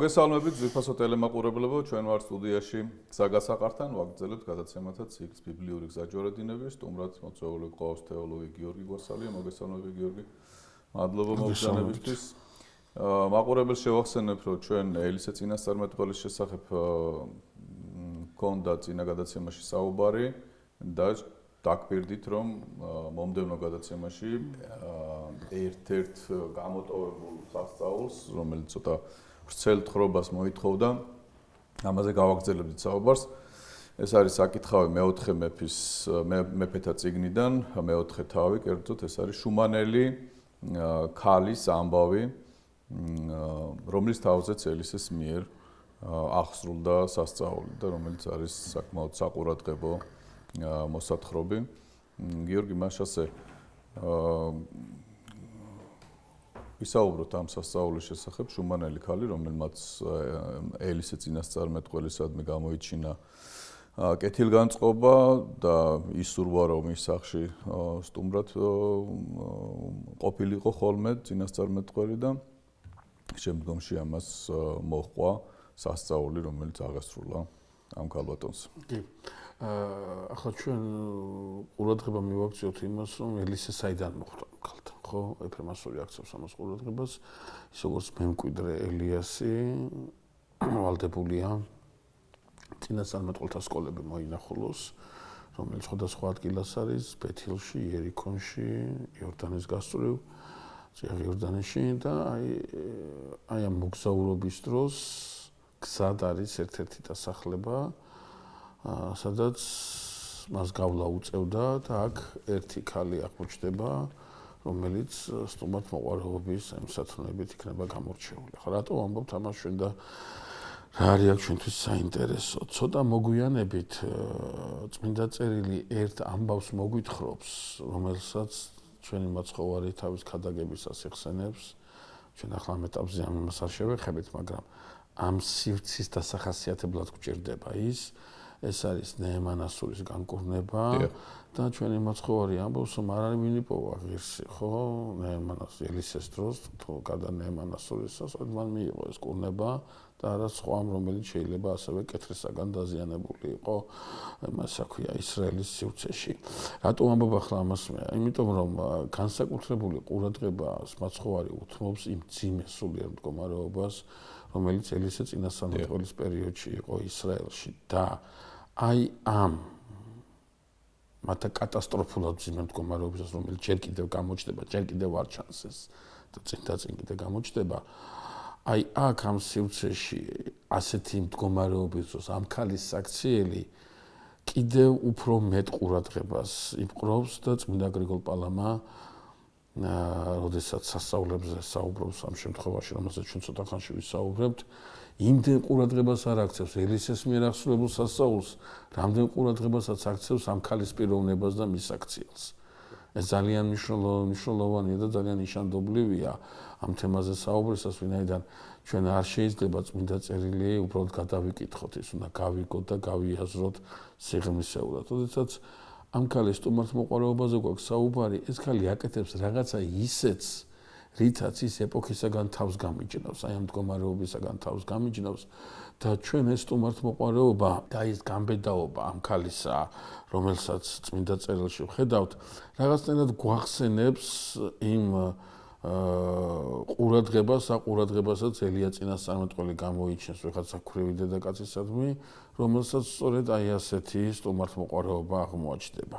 მოგესალმებით ძვირფასო ტელემაყურებლებო, ჩვენ ვართ სტუდიაში საგასაყართან, ვაგრძელებთ გადაცემათა ციკლს ბიბლიური გზაჯვარედინები, სტუმრად მოწვეული ყავს თეოლოგი გიორგი გვასალია, მოგესალმებით გიორგი. მადლობა მოგზაურობისთვის. მაყურებელს შევახსენებ, რომ ჩვენ ელისე წინასწარმეტყველის შესახებ გქონდა წინა გადაცემაში საუბარი და დაგპირდით, რომ მომდევნო გადაცემაში ერთ-ერთ გამოტოვებულ სასწაულს, რომელიც ცოტა ვრცელ თხრობას მოითხოვდა, ამაზე გავაგრძელებდით საუბარს. ეს არის საკითხავი მეოთხე მეფეთა წიგნიდან, მეოთხე თავი, კერძოდ ეს არის შუმანელი ქალის ამბავი, რომლის თავზეც ელისეს მიერ აღსრულდა სასწაული და რომელიც არის საკმაოდ საყურადღებო მოსათხრობი. გიორგი, მას ასე ვისაუბროთ ამ სასწაულის შესახებ, შუმანელი ქალი, რომელმაც ელისე წინასწარმეტყველისადმი გამოიჩინა კეთილგანწყობა და ისურვა, რომ ის სახში სტუმრად ყოფილიყო ხოლმე წინასწარმეტყველი და შემდგომში ამას მოჰყვა სასწაული, რომელიც აღესრულა ამ ქალბატონს. კი. ახლა ჩვენ ყურადღება მივაქციოთ იმას, რომ ელისე საიდან მოხვდა ქალთან, ხო? ეფრემასური აქცევს ამას ყურადღებას, ის როგორც მემკვიდრე ელიასი ვალდებულია წინასწარმეტყველთა სკოლები მოინახულოს, რომელიც სხვადასხვა ადგილას არის, ბეთილში, იერიქონში, იორდანეს გასწვრივ, იორდანეში და აი ამ მოგზაურობის დროს გზად არის ერთ-ერთი დასახლება, სადაც მას გავლა უწევდა და აქ ერთი ქალი აღმოჩნდება, რომელიც სტუმრად მოყვარეობის მსათნოებით იქნება გამორჩეული. ახლა რატო ვამბობთ ამას ჩვენ და რა არის აქ ჩვენთვის საინტერესო? ცოტა მოგვიანებით წმინდა წერილი ერთ ამბავს მოგვითხრობს, რომელსაც ჩვენი მაცხოვარი თავის ქადაგებისას იხსენებს. ჩვენ ახლა ამ ეტაპზე ამას არ შევეხებით, მაგრამ ამ სივრცის დასახასიათებლად გვჭირდება ეს არის ნეემანასურის განკურნება და ჩვენი მაცხოვარი ამბობს, რომ არ არის ვინ იპოვა ღირსი, ხო? ნეემანას ელისეს დროს, თუ გადა ნეემანასურისას, მან მიიღო ეს კურნება და არა სხვა, რომელიც შეიძლება ასევე კეთრისაგან დაზიანებული იყო, მას აქვია ისრაელის სივრცეში. რატო ამბობ ახლა ამას მე? იმიტომ რომ განსაკუთრებული ყურადღება მაცხოვარი უთმობს იმ ძიმე სულიერ მდგომარეობას, რომელიც ელისე წინასწარმეტყველის პერიოდში იყო ისრაელში და აი ამ მათ კატასტროფულად ძიმე მდგომარეობისას, რომელიც ჯერ კიდევ გამოჩნდება, ჯერ კიდევ არ ჩანს ეს და წინ კიდე გამოჩნდება. აი აქ ამ სივრცეში ასეთი მდგომარეობის დროს ამ ქალის საქციელი კიდევ უფრო მეტ ყურადღებას იპყრობს და წმინდა გრიგოლ პალამა როდესაც სასწაულებზე საუბრობს ამ შემთხვევაში, რომელსაც ჩვენ ცოტა ხანში ვისაუბრებთ, იმდენ ყურადღებას არ აქცევს ელისეს მიერ აღსრულებულ სასწაულს, რამდენ ყურადღებასაც აქცევს ამ ქალის პიროვნებას და მის საქციელს. ეს ძალიან მნიშვნელოვანია და ძალიან ნიშანდობლივია ამ თემაზე საუბრისას, ვინაიდან ჩვენ არ შეიძლება წმინდა წერილი უბრალოდ გადავიკითხოთ, ის უნდა გავიგოთ და გავიაზროთ სიღრმისეულად. როდესაც ამ ქალის სტუმართ მოყვარეობაზე გვაქვს საუბარი, ეს ქალი აკეთებს რაღაცა ისეთს, რითაც ის ეპოქისაგან თავს გამიჯნავს, აი ამ მდგომარეობისაგან თავს გამიჯნავს და ჩვენ ეს სტუმართ მოყვარეობა და ის გამბედაობა ამ ქალისა, რომელსაც წმინდა წერილში ვხედავთ, რაღაცნაირად გვახსენებს იმ ყურადღებასაც ელია წინასწარმეტყველი გამოიჩენს ვიღაცა ქვრივი დედაკაცისადმი, რომელსაც სწორედ აი ასეთი სტუმართ მოყვარეობა აღმოაჩნდება.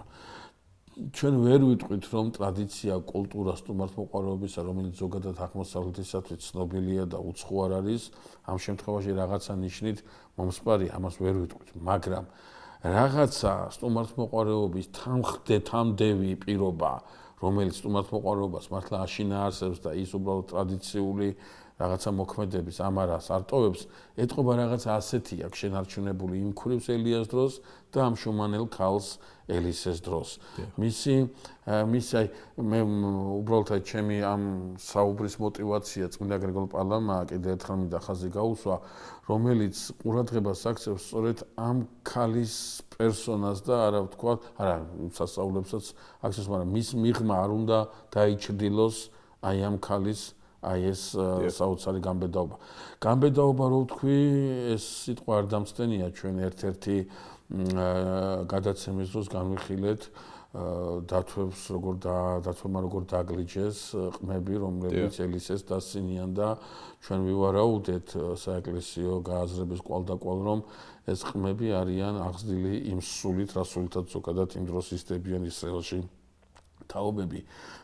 ჩვენ ვერ ვიტყვით, რომ ტრადიცია, კულტურა სტუმართ მოყვარეობისა, რომელიც ზოგადად აღმოსავლეთისათვის ცნობილია და უცხო არ არის, ამ შემთხვევაში რაღაცა ნიშნით მომსპარია, ამას ვერ ვიტყვით, მაგრამ რაღაცა სტუმართ მოყვარეობის თამდევი პირობა, რომელიც სტუმართ მოყვარეობას მართლა აშინა არსებს და ის უბრალოდ ტრადიციული რაღაცა მოქმედების ამარას არტოვებს, ეთყობა რაღაცა ასეთი აქვს შენარჩუნებული იმ ქვრივს ელიას დროს და ამ შუმანელ ქალს ელისეს დროს. მისი მე უბრალოდ ჩემი ამ საუბრის мотиваცია წმინდა გრიგოლ პალამაა, კიდევ ერთხელ მინდა ხაზი გაუსვა, რომელიც ყურადღებას აქცევს სწორედ ამ ქალის პერსონას და არა სასწაულებსაც აქცევს, მაგრამ მის მიღმა არ უნდა დაიჩრდილოს აი ამ ქალის აი ეს საოცარი გამბედაობა. გამბედაობა რო ვთქვი, ეს სიტყვა არ დამცდენია ჩვენ ერთ-ერთი გადაცემის დროს განვიხილეთ დათვებს დათვებმა როგორ დაგლიჯეს ყმები, რომლებიც ელისეს დასცინიან და ჩვენ ვივარაუდეთ საეკლესიო გააზრების კვალდაკვალ, რომ ეს ყმები არიან აღზრდილი იმ სულით, რასულითაც ზოგადად იმ დროს ისდებიან ისრაელში თაობები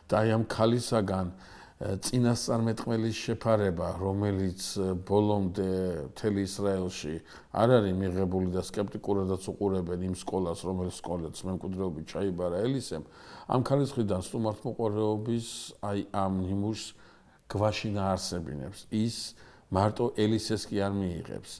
და აი ამ ქალისაგან წინასწარმეტყველის შეფარება, რომელიც ბოლომდე მთელი ისრაელში არ არის მიღებული და სკეპტიკურადაც უყურებენ იმ სკოლას, რომელიც სკოლაც მემკვიდრეობით ჩაიბარა ელისემ, ამ ქალის მხრიდან სტუმართმოყვარეობის აი ამ ნიმუშს გვაშინ აარსებინებს. ის მარტო ელისეს კი არ მიიღებს.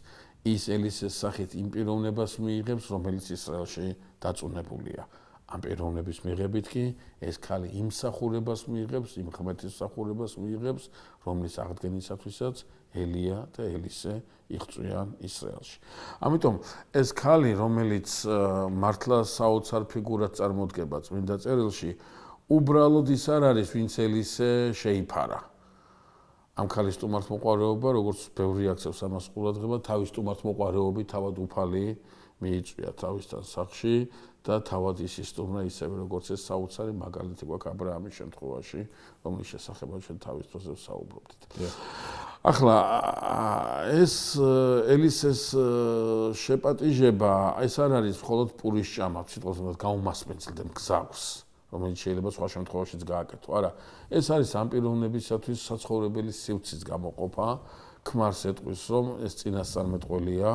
ის ელისეს სახით იმ პიროვნებას მიიღებს, რომელიც ისრაელში დაწუნებულია. ამ პიროვნების მიღებით კი ეს ქალი იმ მსახურებას მიიღებს, იმ ღმერთის მსახურებას მიიღებს, რომლის აღდგენისათვისაც ელია და ელისე იღწვიან ისრაელში. ამიტომ ეს ქალი, რომელიც მართლა საოცარ ფიგურად წარმოდგება წმინდა წერილში, უბრალოდ ის არ არის, ვინც ელისე შეიფარა. ამ ქალის სტუმართმოყვარეობა, როგორც ბევრი აქცევს ამას ყურადღება, თავის სტუმართმოყვარეობით თავად უფალი მიიწვია თავისთან სახლში და თავად ის ისტუმრა ისევე როგორც ეს საოცარი მაგალითი გვაქვს აბრაამის შემთხვევაში, რომლის შესახებაც ჩვენ თავის დროზე ვსაუბრობდით. ახლა ეს ელისეს შეპატიჟება, ეს არ არის მხოლოდ პურის ჭამა, სიტყვასთან გაუმასპინძლდე მგზავრს, რომელიც შეიძლება სხვა შემთხვევაშიც გააკეთო. არა, ეს არის ამ პიროვნებისათვის საცხოვრებელი სივრცის გამოყოფა, ქმარს ეტყვის, რომ ეს წინასწარმეტყველია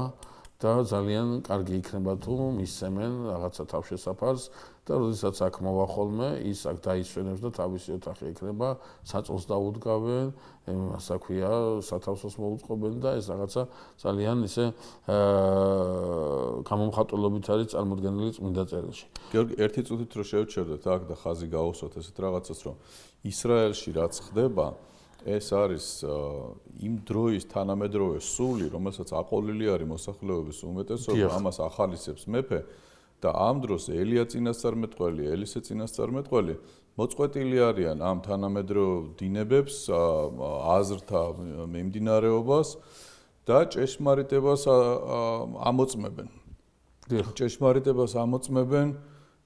და ძალიან კარგი იქნება თუ მისცემენ რაღაცა თავშესაფარს და როდესაც აქ მოვა ხოლმე, ის აქ დაისვენებს და თავისი ოთახი იქნება, საწოლს დაუდგავენ, ასე ქვია, სათავსოს მოუწყობენ და ეს რაღაცა ძალიან ისე გამომხატველობით არის წარმოდგენილი წმინდა წერილში. გიორგი, ერთი წუთით რო შევჩერდეთ აქ და ხაზი გავუსვათ ესეთ რაღაცას, რომ ისრაელში რაც ხდება, ეს არის იმ დროის თანამედროვე სული, რომელსაც აყოლილი არის მოსახლეობის უმეტესობა, ამას ახალისებს მეფე და ამ დროს ელია წინასწარმეტყველი, ელისე წინასწარმეტყველი მოწყვეტილი არიან ამ თანამედროვე დინებებს, აზრთა მიმდინარეობას და ჭეშმარიტებას ამოწმებენ. ჭეშმარიტებას ამოწმებენ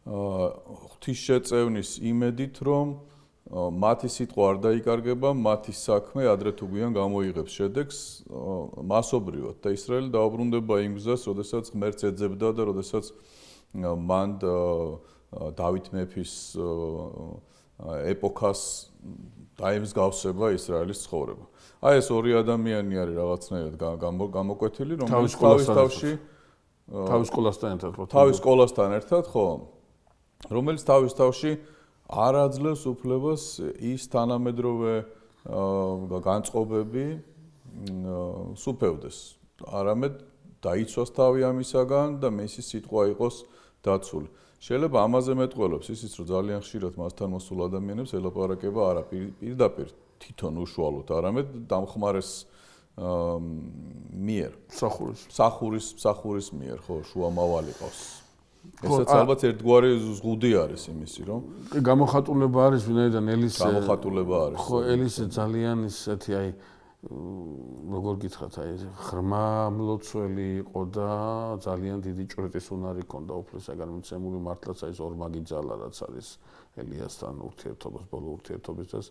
ღვთისშეწევნის იმედით, რომ მათი სიტყვა არ დაიკარგება, მათი საქმე ადრე თუ გვიან გამოიღებს შედეგს მასობრივად და ისრაელი დაუბრუნდება იმ გზას, როდესაც ღმერთს ეძებდა და როდესაც მან დავით მეფის ეპოქას დაემსგავსება ისრაელის ცხოვრება. აი ეს ორი ადამიანი არის რაღაცნაირად გამოკვეთილი, რომელიც თავის სკოლასთან ერთად, ხო, რომელიც თავის თავში არ აძლევს უფლებას ის თანამედროვე განწყობები სუფევდეს. არამედ დაიცვას თავი ამისაგან და მისი სიტყვა იყოს დაცული. შეიძლება ამაზე მეტყველებს ისიც, რომ ძალიან ხშირად მასთან მოსულ ადამიანებს ელაპარაკება არა პირდაპირ თვითონ უშუალოდ, არამედ დამხმარეს მიერ, მსახურის მიერ, ხო, შუამავალი ყავს. ესაც ალბათ ერთგვარი ზღუდი არის იმისი, რომ გამოხატულება არის ვინაიდან ელისე გამოხატულება არის. ხო, ელისე ძალიან ისეთი აი როგორ გითხრათ, აი ღრმა მლოცველი იყო და ძალიან დიდი ჭრეტის უნარი ჰქონდა უფლისაგან მიცემული მართლაც აი ეს ორმაგი ძალა რაც არის ელიასთან ურთიერთობას, ბოლო ურთიერთობისას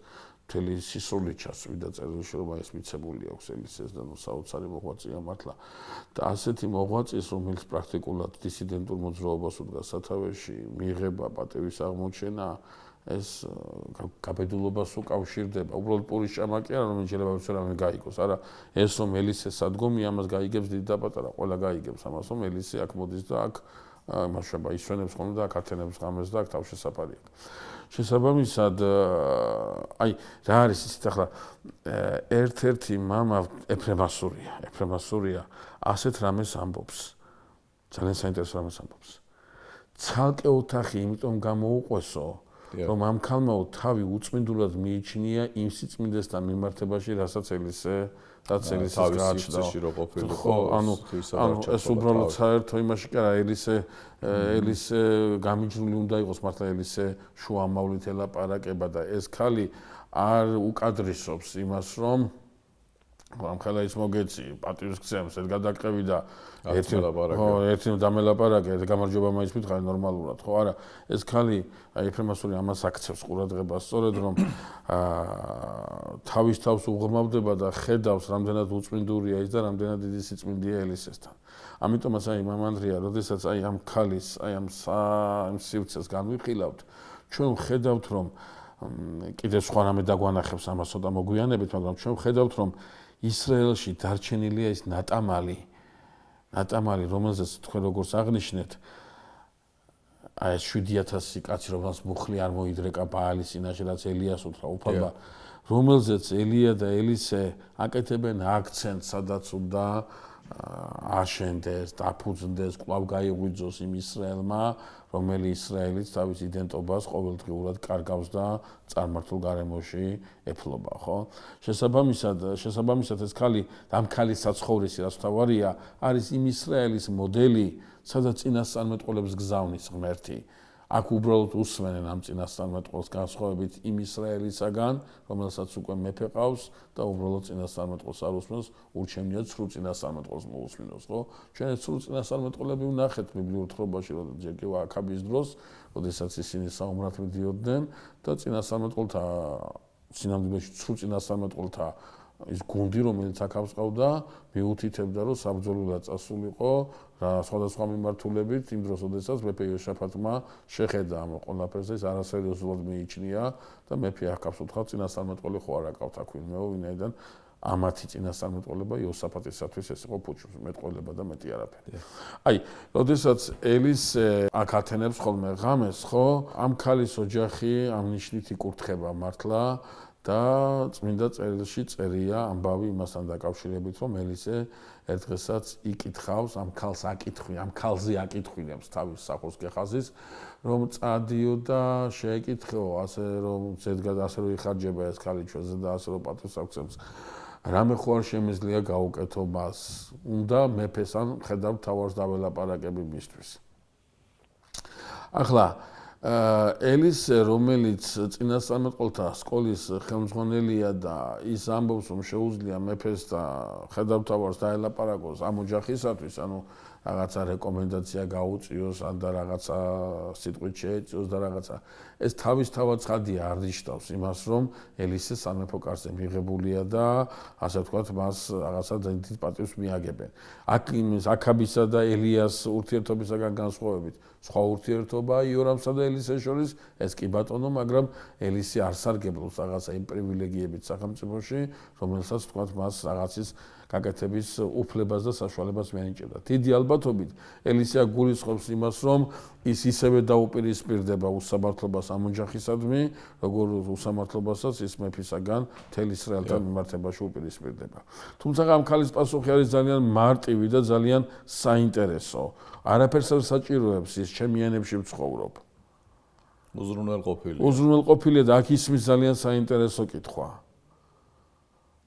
მთელი სისრულით ჩასვიდა წერილში, რომ აი ეს მიცემული აქვს ელისეს და საოცარი მოღვაწეა მართლა. და ასეთი მოღვაწეს, რომელიც პრაქტიკულად დისიდენტურ მოძრაობას უდგას სათავეში, მიიღება პატევის აღმოჩენა, ეს გაბედულობას უკავშირდება. უბრალოდ პურის ჭამა კი არა, რომელიც შეიძლება ვერც რამე გაიგოს. არა, ეს რომ ელისე სადგომი, ამას გაიგებს დიდი და პატარა, ყველა გაიგებს ამას, რომ ელისე აქ მოდის და აქ მაშაბა ისვენებს ხოლმე და აქ ათენებს ღამეს და აქ თავშესაფარი აქვს. შესაბამისად, აი რა არის ისეთ ახლა ერთ-ერთი მამა ეფრემასურია ასეთ რამეს ამბობს. ძალიან საინტერესო რამეს ამბობს. ცალკე ოთახი იმიტომ გამოუყვესო, რომ ამ ქალმა თავი უწმინდურად მიიჩნია იმ სიწმინდესთან მიმართებაში, რასაც ელისე რაც ელისეს გააჩნდა. ხო, ანუ ეს უბრალოდ საერთო იმაში კი არა, ელისე გამიჯნული უნდა იყოს მართლა ელისე შუამავლით ელაპარაკება და ეს ქალი არ უკადრისობს იმას, რომ ამ ხალხის მოგეცი პატივისცემს ეს გადაკრები და ერთი დამელაპარაკე ეს გამარჯობა მაინც მითხარი ნორმალურად ხო არა ეს ქალი აი ეფრემასული ამას აქცევს ყურადღებას სწორედ რომ თავის თავს უღრმავდება და ხედავს რამდენად უწმინდურია ის და რამდენად დიდი სიწმინდეა ელისესთან ამიტომაც აი მამანდრია როდესაც აი ამ ქალის აი ამ სივრცეს განვიხილავთ ჩვენ ხედავთ რომ კიდევ სხვა რამე დაგვანახებს ამას ცოტა მოგვიანებით მაგრამ ჩვენ ხედავთ რომ ისრაელში დარჩენილია ის ნატამალი, რომელზეც თქვენ როგორც აღნიშნეთ, აი 7000 კაცი, რომელსაც მუხლი არ მოიდრეკა ბაალის წინაშე, რაც ელიას უთხრა უფალმა, რომელზეც ელია და ელისე აკეთებენ აქცენტს, სადაც უნდა აშენდეს, დაფუძნდეს, კვლავ გაიღვიძოს იმ ისრაელმა, რომელიც ისრაელიც თავის იდენტობას ყოველდღიურად კარგავს და წარმართულ გარემოში ეფლობა, ხო? შესაბამისად ეს ქალი, ამ ქალის საცხოვრისი, რაც თავარია, არის იმ ისრაელის მოდელი, სადაც წინასწარმეტყველებს გზავნის ღმერთი. აქ უბრალოდ უსმენენ ამ წინასწარმეტყველს განსხვავებით იმ ისრაელისაგან, რომელსაც უკვე მეფე ყავს და უბრალოდ წინასწარმეტყველს არ უსმენს, ურჩევნია ცრუ წინასწარმეტყველს მოусმინოს, ხო? ჩვენ ეს ცრუ წინასწარმეტყველები ვნახეთ ბიბლიურ თხრობაში, რომ ჯერ კიდევ აქაბის დროს, როდესაც ისინი საომრად მიდიოდნენ და წინასწარმეტყველთა სინამდვილეში ცრუ წინასწარმეტყველთა ის გუნდი, რომელიც აქავს ყავდა, მიუთითებდა, რომ საბრძოლველად წასულიყო რა სხვადასხვა მიმართულებით, იმ დროს, როდესაც მეფე იოშაფატმა შეხედა ამ ყველაფერს, ეს არასერიოზულად მიიჩნია და მეფე აქავს უთხრა წინასწარმეტყველი ხო არ აკავთ აქ ვინმეო, ვინაიდან ამათი წინასწარმეტყველება იოსაფატისათვის ეს იყო მეტყველება და მეტი არაფერი. აი, როდესაც ელის აქ ათენებს ხოლმე ღამეს, ხო? ამ ქალის ოჯახი ამ ნიშნით იკურთხება მართლა და წმინდა წერილში წერია ამბავი იმასთან დაკავშირებით, რომ ელისე ერთ დღესაც იკითხავს, ამ ქალს აკითხვი, ამ ქალზე აკითხვინებს თავის სახოს გეხაზის, რომ წადიო და შეეკითხო, ასე რომ ზედგად ასე რომ იხარჯება ეს ქალი ჩვენზე და ასე რომ პატივს აქცევს. რამე ხო არ შემიძლია გაუკეთო მას. უნდა მეფეს ან ხედავ თავარს დაველაპარაკები მისთვის. ახლა ელის რომელიც წინასწარმეტყველთა სკოლის ხელმძღვანელია და ის ამბობს რომ შეუძლია მეფეს და ხედავთავარს დაელაპარაკოს ამ ოჯახისათვის ანუ რაღაცა რეკომენდაცია გაუწიოს ან და რაღაცა სიტყვით შეეწიოს და რაღაცა ეს თავისთავად ცხადია არ ნიშნავს იმას რომ ელისე სამეფო კარზე მიღებულია და ასე ვთქვათ მას რაღაცა დიდ პატივს მიაგებენ აქ იმის აქაბისა და ელიას ურთიერთობისაგან განსხვავებით სხვა ურთიერთობა იორამსა და ელისეს შორის ეს კი ბატონო მაგრამ ელისი არ სარგებლობს რაღაცა იმ პრივილეგიებით სახელმწიფოში რომელსაც ვთქვათ მას რაღაცის გაკეთების უფლებას და საშუალებას მიანიჭებდა. დიდი ალბათობით ელისე გულისხმობს იმას, რომ ის ისევე დაუპირისპირდება უსამართლობას ამ ოჯახისადმი, როგორ უსამართლობასაც ის მეფისაგან მთელ ისრაელთან მიმართებაში უპირისპირდება. თუმცა ამ ქალის პასუხი არის ძალიან მარტივი და ძალიან საინტერესო. არაფერს არ საჭიროებს ის ჩემი ენებში ვცხოვრობ. უზრუნველყოფილია და აქ ისმის ძალიან საინტერესო კითხვა.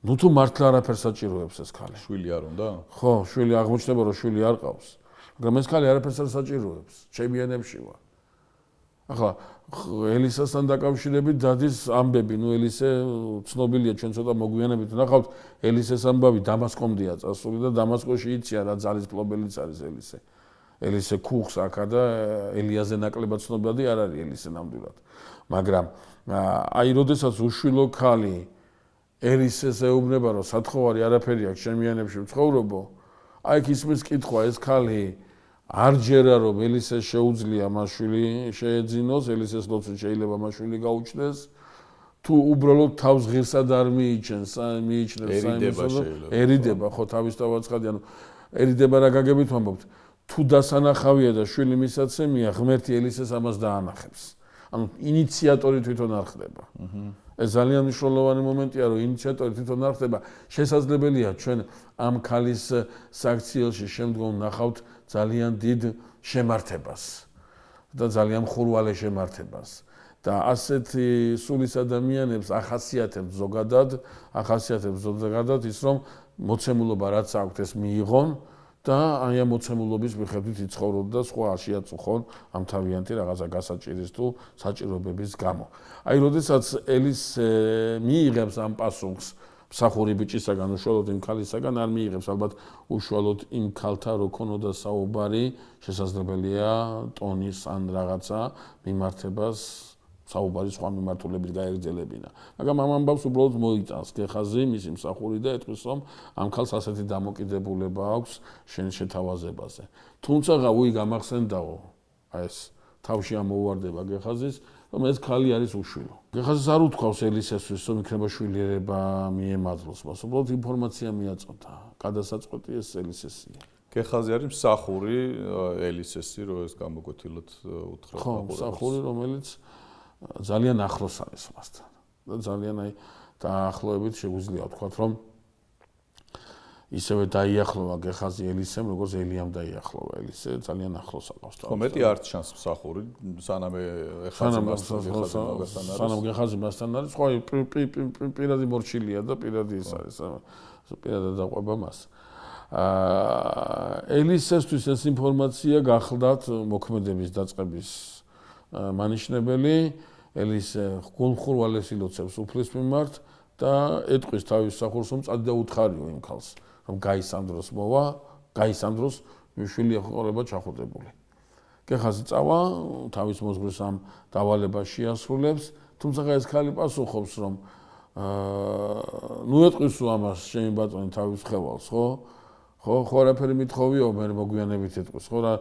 ნუ თუ მართლა არაფერს საჭიროებს ეს ქალი. შვილი არ უნდა? ხო, შვილი აღმოჩნდება რომ შვილი არ ყავს. მაგრამ ეს ქალი არაფერს არ საჭიროებს. ჩემი ენებში ვარ. ახლა ელისასთან დაკავშირებით დადის ამბები, ნუ ელისე ცნობილია ჩვენ ცოტა მოგვიანებით ვნახავთ ელისეს ამბავი დამასკომდეა წასული და დამასკოში იციან რა ძალის ფლობელიც არის ელისე. ელისე ქუხს აქა და ელიაზე ნაკლებად ცნობადი არ არის ელისე ნამდვილად. მაგრამ აი როდესაც უშვილო ქალი ელისეს ეუბნება რომ სათხოვარი არაფერი აქვს ჩემი ენებში ვცხოვრობო აი იქ ისმის კითხვა ეს ქალი არ ჯერა რომ ელისეს შეუძლია მაშვილი შეეძინოს ელისეს ლოცვით შეიძლება მაშვილი გაუჩნდეს თუ უბრალოდ თავს ღირსად არ მიიჩნევს ერიდება ხო თავისთავად ცხადია ანუ ერიდება რა გაგებით ვამბობთ თუ დასანახავია და შვილი მისაცემია ღმერთი ელისეს ამას დაანახებს ანუ ინიციატორი თვითონ არ ხდება ეს ძალიან მნიშვნელოვანი მომენტია რომ ინიციატორი თვითონ არ ხდება შესაძლებელია ჩვენ ამ ქალის საქციელში შემდგომ ნახავთ ძალიან დიდ შემართებას და ძალიან ხურვალე შემართებას და ასეთი სულის ადამიანებს ახასიათებს ზოგადად ის რომ მოცემულობა რაც აქვთ ეს მიიღონ და აი ამ მოცემულობის მიხედვით იცხოვრონ და სხვა შეაწუხონ ამ თავიანთი რაღაცა გასაჭირის თუ საჭიროებების გამო. აი, როდესაც ელის მიიღებს ამ პასუხს მსახური ბიჭისაგან, უშუალოდ იმ ქალისაგან არ მიიღებს, ალბათ უშუალოდ იმ ქალთან რო ქონოდა საუბარი, შესაძლებელია ტონის ან რაღაცა მიმართებას საუბარი სხვა მიმართულებით გაეგრძელებინა. მაგრამ ამ ამბავს უბრალოდ მოიწანს გეხაზი მისი მსახური და ეტყვის, რომ ამ ქალს ასეთი დამოკიდებულება აქვს შენ შეთავაზებაზე. თუმცა უი გამახსენდაო, აი ეს თავში ამოუვარდება გეხაზის, რომ ეს ქალი არის უშვილო. გეხაზის არ უთქვავს ელისესთვის, რომ იქნება შვილიერება მიემადლოს, მას უბრალოდ ინფორმაცია მიაწოდა. გადასაწყვეტი ეს ელისესია. გეხაზი არის მსახური ელისესი, რომ ეს გამოკვეთილად უთხრა. ხო, მსახური, რომელიც ძალიან ახლოს არის მასთან. და ძალიან აი დაახლოებით შეგვიძლია ვთქვათ, რომ ისევე დაიახლოვა გეხაზი ელისემ, როგორც ელიამ დაიახლოვა ელისე, ძალიან ახლოს აყავს. ხო, მეტი არ ჩანს მსახური, სანამ გეხაზი მასთან არის, ხო, პირადი მორჩილია და პირადი ის არის, პირადად დაყვება მას. ელისესთვის ეს ინფორმაცია გახლდათ მოქმედების დაწყების მანიშნებელი, ელისე გულხურვალეს ილოცებს უფლის მიმართ და ეტყვის თავის მსახურს, რომ წადი და უთხარიო იმ ქალს, რომ გაისამდროს მოვა, გაისამდროს შვილი ეყოლება ჩახუტებული. გეხაზი წავა, თავის მოზღვრის ამ დავალებას შეასრულებს, თუმცა ეს ქალი პასუხობს, რომ ნუ ეტყვისო ამას შენი ბატონი თავის ხევალს, ხო? ხო, არაფერი მithოვიო, მე მოგვიანებით ეტყვის, ხო,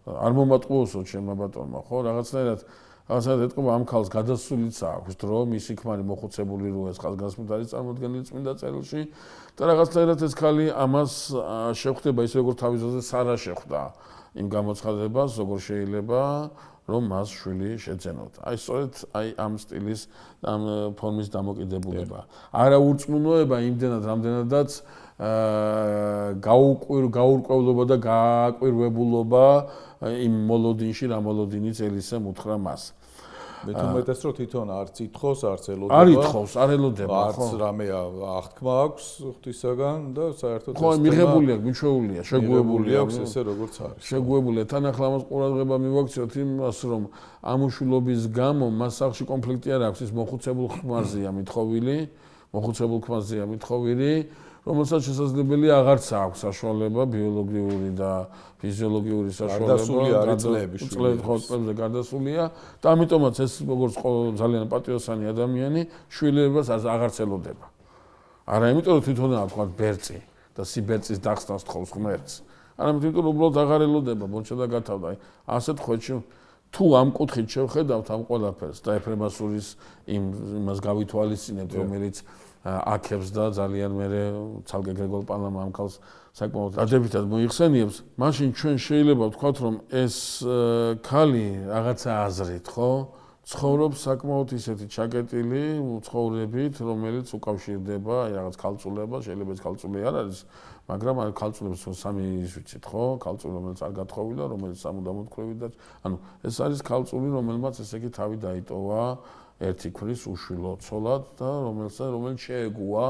არ მომატყუოსო ჩემმა ბატონმა, ხო, რაღაცნაირად ეტყობა ამ ქალს გადასულიც აქვს დრო, მისი ქმარი მოხუცებული რო ეს ხაზგასმით არის წარმოდგენილი წმინდა წერილში და რაღაცნაირად ეს ქალი ამას შეხვდება ისე როგორც თავისაზე სარა შეხვდა იმ გამოცხადებას, როგორ შეიძლება რომ მას შვილი შეძენოთ. აი სწორედ აი ამ სტილის, ამ ფორმის დამოკიდებულება. არა ურწმუნოება იმდენად, რამდენადაც გაურკვევლობა და გააკვირვებულობა იმ მოლოდინში, რა მოლოდინიც ელისემ უთხრა მას. მე თუმეტეს რომ თვითონ არც ითხოვს, არც ელოდება. არ ითხოვს, არ ელოდება, ხო. არც რამე აღთქმა აქვს ღვთისაგან და საერთოდ ხო, მიღებული აქვს, მიჩვეულია, შეგუებული აქვს ესე როგორც არის. შეგუებულია. თან ახლა ამას ყურადღება მივაქციოთ იმას, რომ ამ უშვილობის გამო მას სახში კონფლიქტი არ აქვს, ის მოხუცებულ ქმარზეა მithოვილი, რომელსაც შესაძლებელია აღარც აქვს საშუალება ბიოლოგიური და ფიზიოლოგიური საშუალება წლებზე გარდასულია და ამიტომაც ეს როგორც ძალიან პატიოსანი ადამიანი შვილებას აღარც ელოდება. არა იმიტომ რომ თვითონ აქვს ბერწი და სიბერწის დახსნას თხოვს ღმერთს. არამედ იმიტომ რომ უბრალოდ აღარ ელოდება, მოჩა და გათავდა. ასეთ ხვეთში თუ ამ კუთხით შევხედავთ ამ ყველაფერს და ეფრემასურის იმას გავითვალისწინებთ, რომელიც აქებს და ძალიან მერე ცალკე გრეგორ პალამა ამ ქალს საკმაოდ დადებითად მოიხსენიებს, მაშინ ჩვენ შეიძლება ვთქვათ, რომ ეს ქალი რაღაცა აზრით, ხო, ცხოვრობს საკმაოდ ისეთი ჩაკეტილი ცხოვრებით, რომელიც უკავშირდება აი რაღაც ქალწულებას, შეიძლება ეს ქალწული არ არის, მაგრამ აი ქალწულებს სამი ის ვიცით, ხო, ქალწული რომელიც არ გათხოვილა, რომელიც სამუდამოდ კვევიდა, ანუ ეს არის ქალწული, რომელმაც ესე იგი თავი დაიტოვა ერთი ქრის უშვილო ცოლად და რომელიც შეეგუა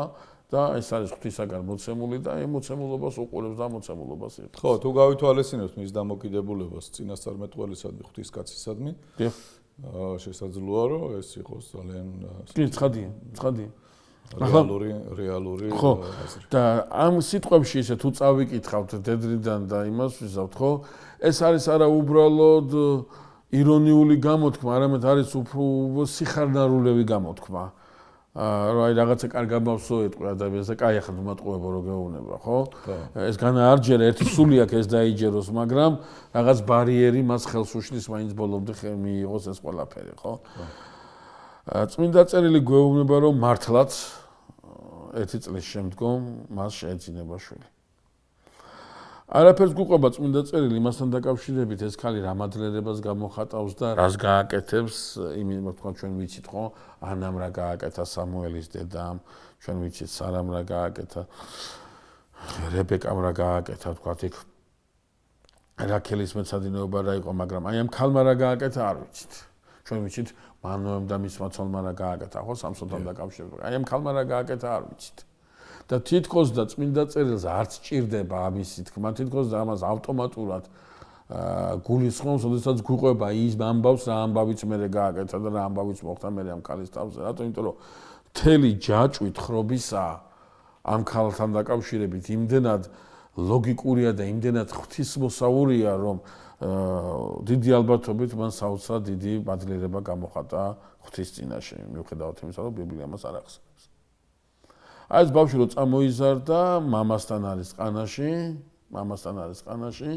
და ეს არის ღვთისაგან მოცემული და ამ მოცემულობას უყურებს და მოცემულობას იღებს. ხო, თუ გავითვალისწინებთ მის დამოკიდებულებას წინასწარმეტყველისადმი, ღვთისკაცისადმი, შესაძლოა რომ ეს იყოს ძალიან ცხადია. რეალური აზრი. და ამ სიტყვებში ისე თუ წავიკითხავთ დედრიდან და იმას ვიზავთ, ხო? ეს არის არა უბრალოდ ირონიული გამოთქმა, არამედ არის უფრო სიხარნარულევი გამოთქმა. რომ აი რაღაცა კარგაბავსო ეტყვი ადამიანს და კაი ახლა მომატყუებო რო გეუბნება, ხო? ეს განაარჯერა ერთი სული აქ ეს დაიჯეროს, მაგრამ რაღაც ბარიერი მას ხელს უშლის მაინც ბოლომდე მიიღოს ეს ყველაფერი, ხო? წმინდა წერილი გვეუბნება რომ მართლაც ერთი წლის შემდგომ მას შეეძინება შვილი. არაფერს გუყვება წმინდა წერილი იმასთან დაკავშირებით ეს ქალი რა მადლიერებას გამოხატავს და რას გააკეთებს, იმით თქვა ჩვენ ვიცით ხო, ანამ რა გააკეთა სამუელის დედამ, ჩვენ ვიცით სარამ რა გააკეთა, რებეკამ რა გააკეთა, თქვა იქ რაქელის მეცადინეობა რა იყო, მაგრამ აი ამ ქალმა რა გააკეთა არ ვიცით. ჩვენ ვიცით მანოემ და მისმა ცოლმა რა გააკეთა, ხო, სამსონთან დაკავშირებით. აი ამ ქალმა რა გააკეთა არ ვიცით. და თითქოს და წმინდა წერილს არც ჭირდება ამისი თქმა, თითქოს და ამას ავტომატურად გულისხმობს, როდესაც გვიყვება ის ამბავს, რა ამბავიც მე გააკეთა და რა ამბავიც მოხდა მე ამ ქალის თავზე. რატომ? იმიტომ რომ მთელი ჯაჭვი თხრობისა ამ ქალთან დაკავშირებით იმდენად ლოგიკურია და იმდენად ღვთისმოსაურია, რომ დიდი ალბათობით მან საოცრად დიდი ბადლიერება გამოხატა ღვთის წინაშე, მიუხედავად იმისა, რომ ბიბლია მას არ ახსენებს. აი ეს ბავშვი რო წამოიზარდა, მამასთან არის ყანაში,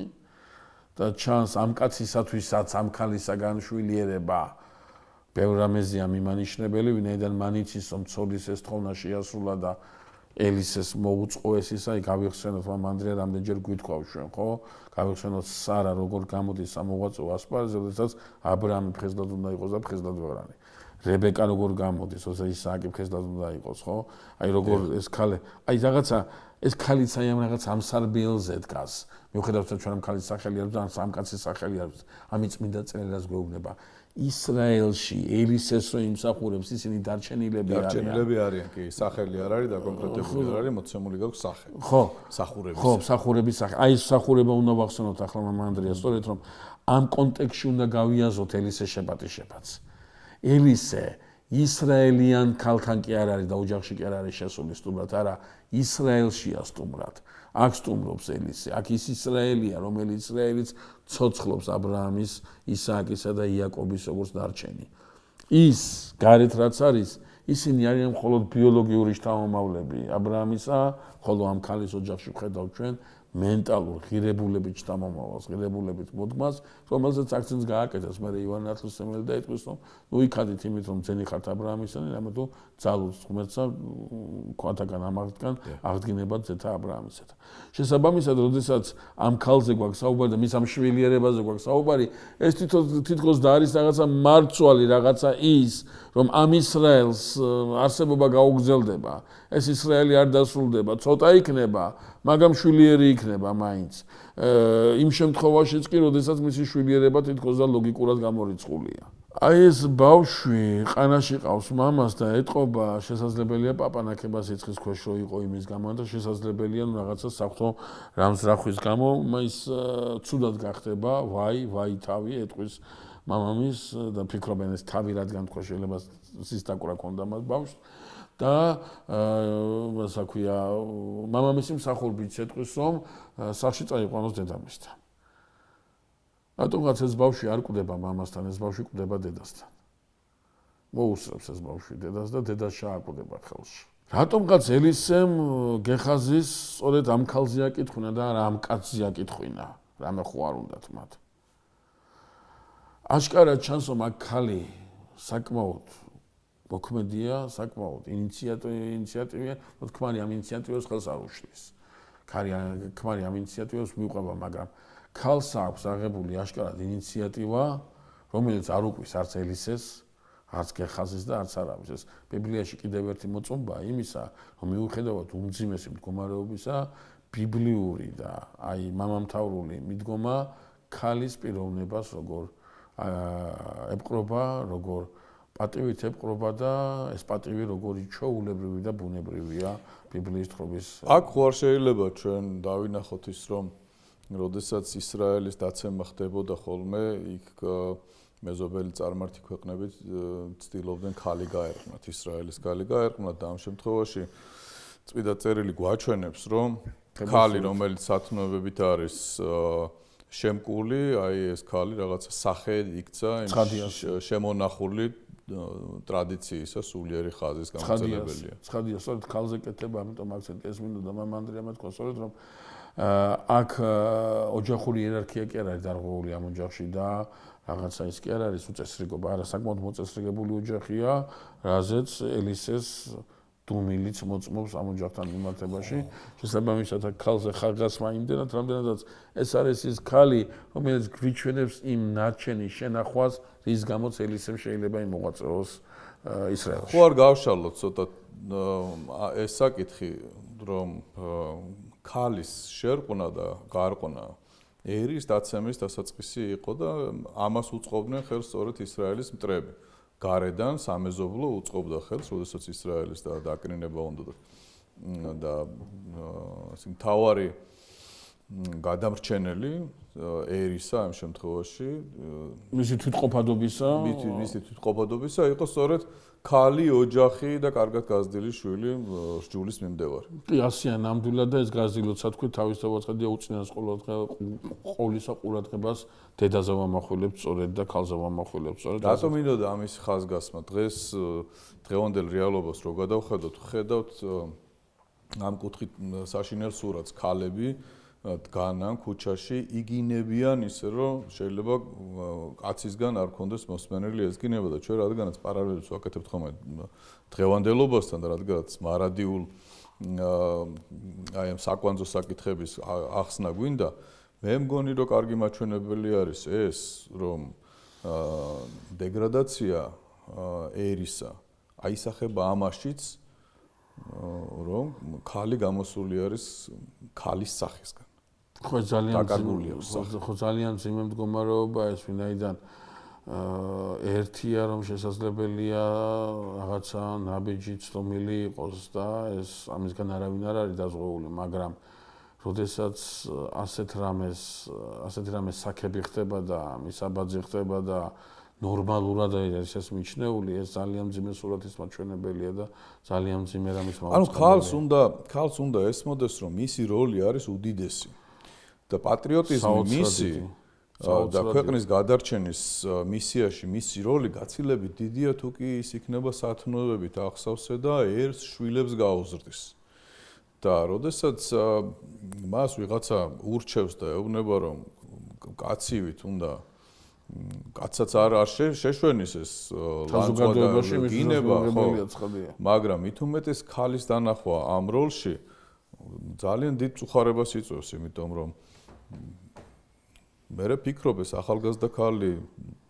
და ჩანს ამ კაცისათვისაც ამ ქალისაგან შვილიერება ბევრ რამეზეა მიმანიშნებელი, ვინაიდან მან იცის, რომ ცოლის ეს თხოვნა შეასრულა და ელისეს მოუწყო ეს ისა, გავიხსენოთ მანდრია რამდენჯერ გვითქვა ჩვენ, ხო? გავიხსენოთ სარა როგორ გამოდის სამოღვაწეო ასპარეზზე, როდესაც აბრაამი ფხეზლად უნდა იყოს და ფხეზლად ვეღარანი. რებეკა როგორ გამოდის, როცა ისააკი ფხეზლად უნდა იყოს, ხო? აი როგორ ეს ქალი, აი რაღაცა ეს ქალიც აი ამ რაღაც ამსარბიელზე დგას. მიუხედავად ჩვენ ამ ქალის სახელი არის და ამ კაცის სახელი არის. ამით წმინდა წერილს გვეუბნება. ისრაელში ელისეს რო იმსახურებს, ისინი დარჩენილები არიან, კი, სახელი არ არის და კონკრეტული არ არის, მოცემული გაქვს სახე. ხო, სახურების. ხო, სახურების სახე. აი ეს სახურება უნდა ვახსენოთ ახლა მამანდრია, სწორედ რომ ამ კონტექსტში უნდა გავიაზოთ ელისეს შეპატიშებაც. ელისე ისრაელიან ქალთან კი არ არის და ოჯახში კი არ არის შესული სტუმრად, არა, ისრაელშია სტუმრად. აქ სტუმრობს ელისე, აქ ის ისრაელია, რომელიც ისრაელიც ცოცხლობს აბრაამის, ისააკისა და იაკობის როგორც დარჩენი. ის გარეთ რაც არის, ისინი არიან მხოლოდ ბიოლოგიური შთამომავლები აბრაამისა, ხოლო ამ ქალის ოჯახში ვხედავთ ჩვენ მენტალურ ღირებულებით შთამომავალს, ღირებულებით მოდგმას, რომელზეც აქცენტს გააკეთეს მე ივანე ნათლისმცემელი და იტყვის, რომ ნუ იქადით იმით, რომ ძენი ხართ აბრაამისანი, რამე თუ ძალუს ღმერთსა ქვათაგან ამაღლთან აღდგინებად ზეთა აბრაამისათა. შესაბამისად, როდესაც ამ ქალზე გვაქვს საუბარი და მის ამ შვილიერებაზე გვაქვს საუბარი, ეს თითქოს და არის რაღაცა მარცვალი, რაღაცა ის, რომ ამ ისრაელს არსებობა გაუგრძელდება, ეს ისრაელი არ დასრულდება, ცოტა იქნება, მაგრამ შვილიერი იქნება მაინც. იმ შემთხვევაშიც კი, როდესაც მისი შვილიერება თითქოს და ლოგიკურად გამორიცხულია. აი ეს ბავშვი ყანაში ყავს მამას და ეტყობა, შესაძლებელია პაპანაკება სიცხის ქვეშ რო იყო იმის გამო და შესაძლებელია რაღაცა საფრთხო რამზრახვის გამო, ის ცუდად გახდება, ვაი თავი ეტყვის მამამის და ფიქრობენ ეს თავი რადგან თქვა შეიძლება სისტაკურა ქონდა მას ბავშვს და ასე ქვია მამამისი მსახურბით ეტყვის რომ სახში წაიყვანოს დედამისთან. რატომღაც ეს ბავშვი არ კვდება მამასთან, ეს ბავშვი კვდება დედასთან. მოუსწრებს ეს ბავშვი დედას და დედას შეაკვდება ხელში. რატომღაც ელისემ გეხაზის სწორედ ამ ქალზე აკითხვინა და არა ამ კაცზე აკითხვინა, რამე ხო არ უნდათ მათ. აშკარად ჩანს რომ აქ ქალი საკმაოდ მოქმედია, საკმაოდ ინიციატივია, თქმარი ამ ინიციატივას ხელს არ უშლის. ქმარი ამ ინიციატივას მიუყვება, მაგრამ ქალს აქვს აღებული აშკარად ინიციატივა, რომელიც არ უკვის არც ელისეს, არც გეხაზის და არც არავის. ეს ბიბლიაში კიდევ ერთი მოწმობაა იმისა, რომ მიუხედავად უმძიმესი მდგომარეობისა, ბიბლიური და აი მამამთავრული მიდგომა ქალის პიროვნებას როგორ ებყრობა, როგორ პატივით ებყრობა და ეს პატივი როგორი ჩვეულებრივი და ბუნებრივია ბიბლიის თხრობის. აქ ხო არ შეიძლება ჩვენ დავინახოთ ის, რომ როდესაც ისრაელის დაცემა ხდებოდა ხოლმე, იქ მეზობელი წარმართი ქვეყნები ცდილობდნენ ქალი გაერყვნათ, ისრაელის ქალი გაერყვნათ და ამ შემთხვევაში წმინდა წერილი გვაჩვენებს, რომ ქალი, რომელიც სათნოებებით არის შემკული, აი ეს ქალი რაღაცა სახე იქცა შემონახული ტრადიციისა სულიერი ხაზის გამოცელებელია. ცხადია, სწორედ ქალზე კეთება, ამიტომ აქცენტი ეს მინდოდა მამანდრია მეთქვა, სწორედ რომ აქ ოჯახური იერარქია კი არ არის დარღვეული ამ ოჯახში და რაღაცა ის კი არ არის უწესრიგობა, არა საკმაოდ მოწესრიგებული ოჯახია, რაზეც ელისეს დუმილიც მოწმობს ამ ოჯახთან მიმართებაში. შესაბამისად აქ ქალზე ხარგასმა იმდენად, რამდენადაც ეს არის ის ქალი, რომელიც გვიჩვენებს იმ ნარჩენის შენახვას, რის გამოც ელისემ შეიძლება იმოღვაწეოს ისრაელში. ხო არ გავშალოთ ცოტა ეს საკითხი, რომ ქალის შერყნა და გარყნა ერის დაცემის დასაწყისი იყო და ამას უწყობდნენ ხელს სწორედ ისრაელის მტრები. გარედან სამეზობლო უწყობდა ხელს, როდესაც ისრაელის დაკნინება უნდა და და ასე მთავარი გადამრჩენელი ერისა ამ შემთხვევაში მისი თვითყოფადობისა იყო სწორედ ქალი, ოჯახი და კარგად გაზრდილი შვილი რჯულის მიმდევარი. კი, ასეა ნამდვილად და ეს გაზრდილოთ თქვი თავის თავაწყადია უწინას ყოვლისა ყურადღებას დედაზე ვამახვილებთ სწორედ და ქალზე ვამახვილებთ სწორედ. რატომ მინდოდა ამის ხაზგასმა დღეს დღევანდელ რეალობას რო გადავხედოთ, ხედავთ ამ კუთხით საშინელ სურათს ქალები დგანან ქუჩაში, იგინებიან ისე რომ შეიძლება კაცისგან არ კონდეს მოსმენელი ესკინება და ჩვენ რადგანაც პარალელს ვაკეთებთ ხოლმე დღევანდელობასთან და რადგანაც მარადიულ აი ამ საკვანძო საკითხების ახსნა გვინდა, მე მგონი რომ კარგი მაჩვენებელი არის ეს, რომ დეგრადაცია ერისა აისახება ამაშიც, რომ ქალი გამოსული არის ქალის სახისგან. ხო ძალიან ძიმე მდგომარეობა ეს ვინაიდან ერთია რომ შესაძლებელია რაღაცა ნაბიჯი ცდომილი იყოს და ეს ამისგან არავინ არ არის დაზღვეული, მაგრამ როდესაც ასეთ რამეს საქები ხდება და მისაბაძი ხდება და ნორმალურად არის ეს მიჩნეული, ეს ძალიან ძიმე სურათის მაჩვენებელია და ძალიან ძიმე რამის მაუწყებელია. ქალს უნდა ესმოდეს, რომ მისი როლი არის უდიდესი და პატრიოტიზმი მისი და ქვეყნის გადარჩენის მისიაში მისი როლი გაცილებით დიდია, თუ კი ის იქნება სათნოებებით ახსავსე და ერს შვილებს გაუზრდის. და როდესაც მას ვიღაცა ურჩევს და ეუბნება, რომ კაცივით უნდა კაცსაც არ შეშვენის ეს საზოგადოებაში გინება, მაგრამ მით უმეტეს ქალის დანახვა ამ როლში ძალიან დიდ წუხარებას იწვევს, იმიტომ რომ მე ფიქრობ ეს ახალგაზრდა ქალი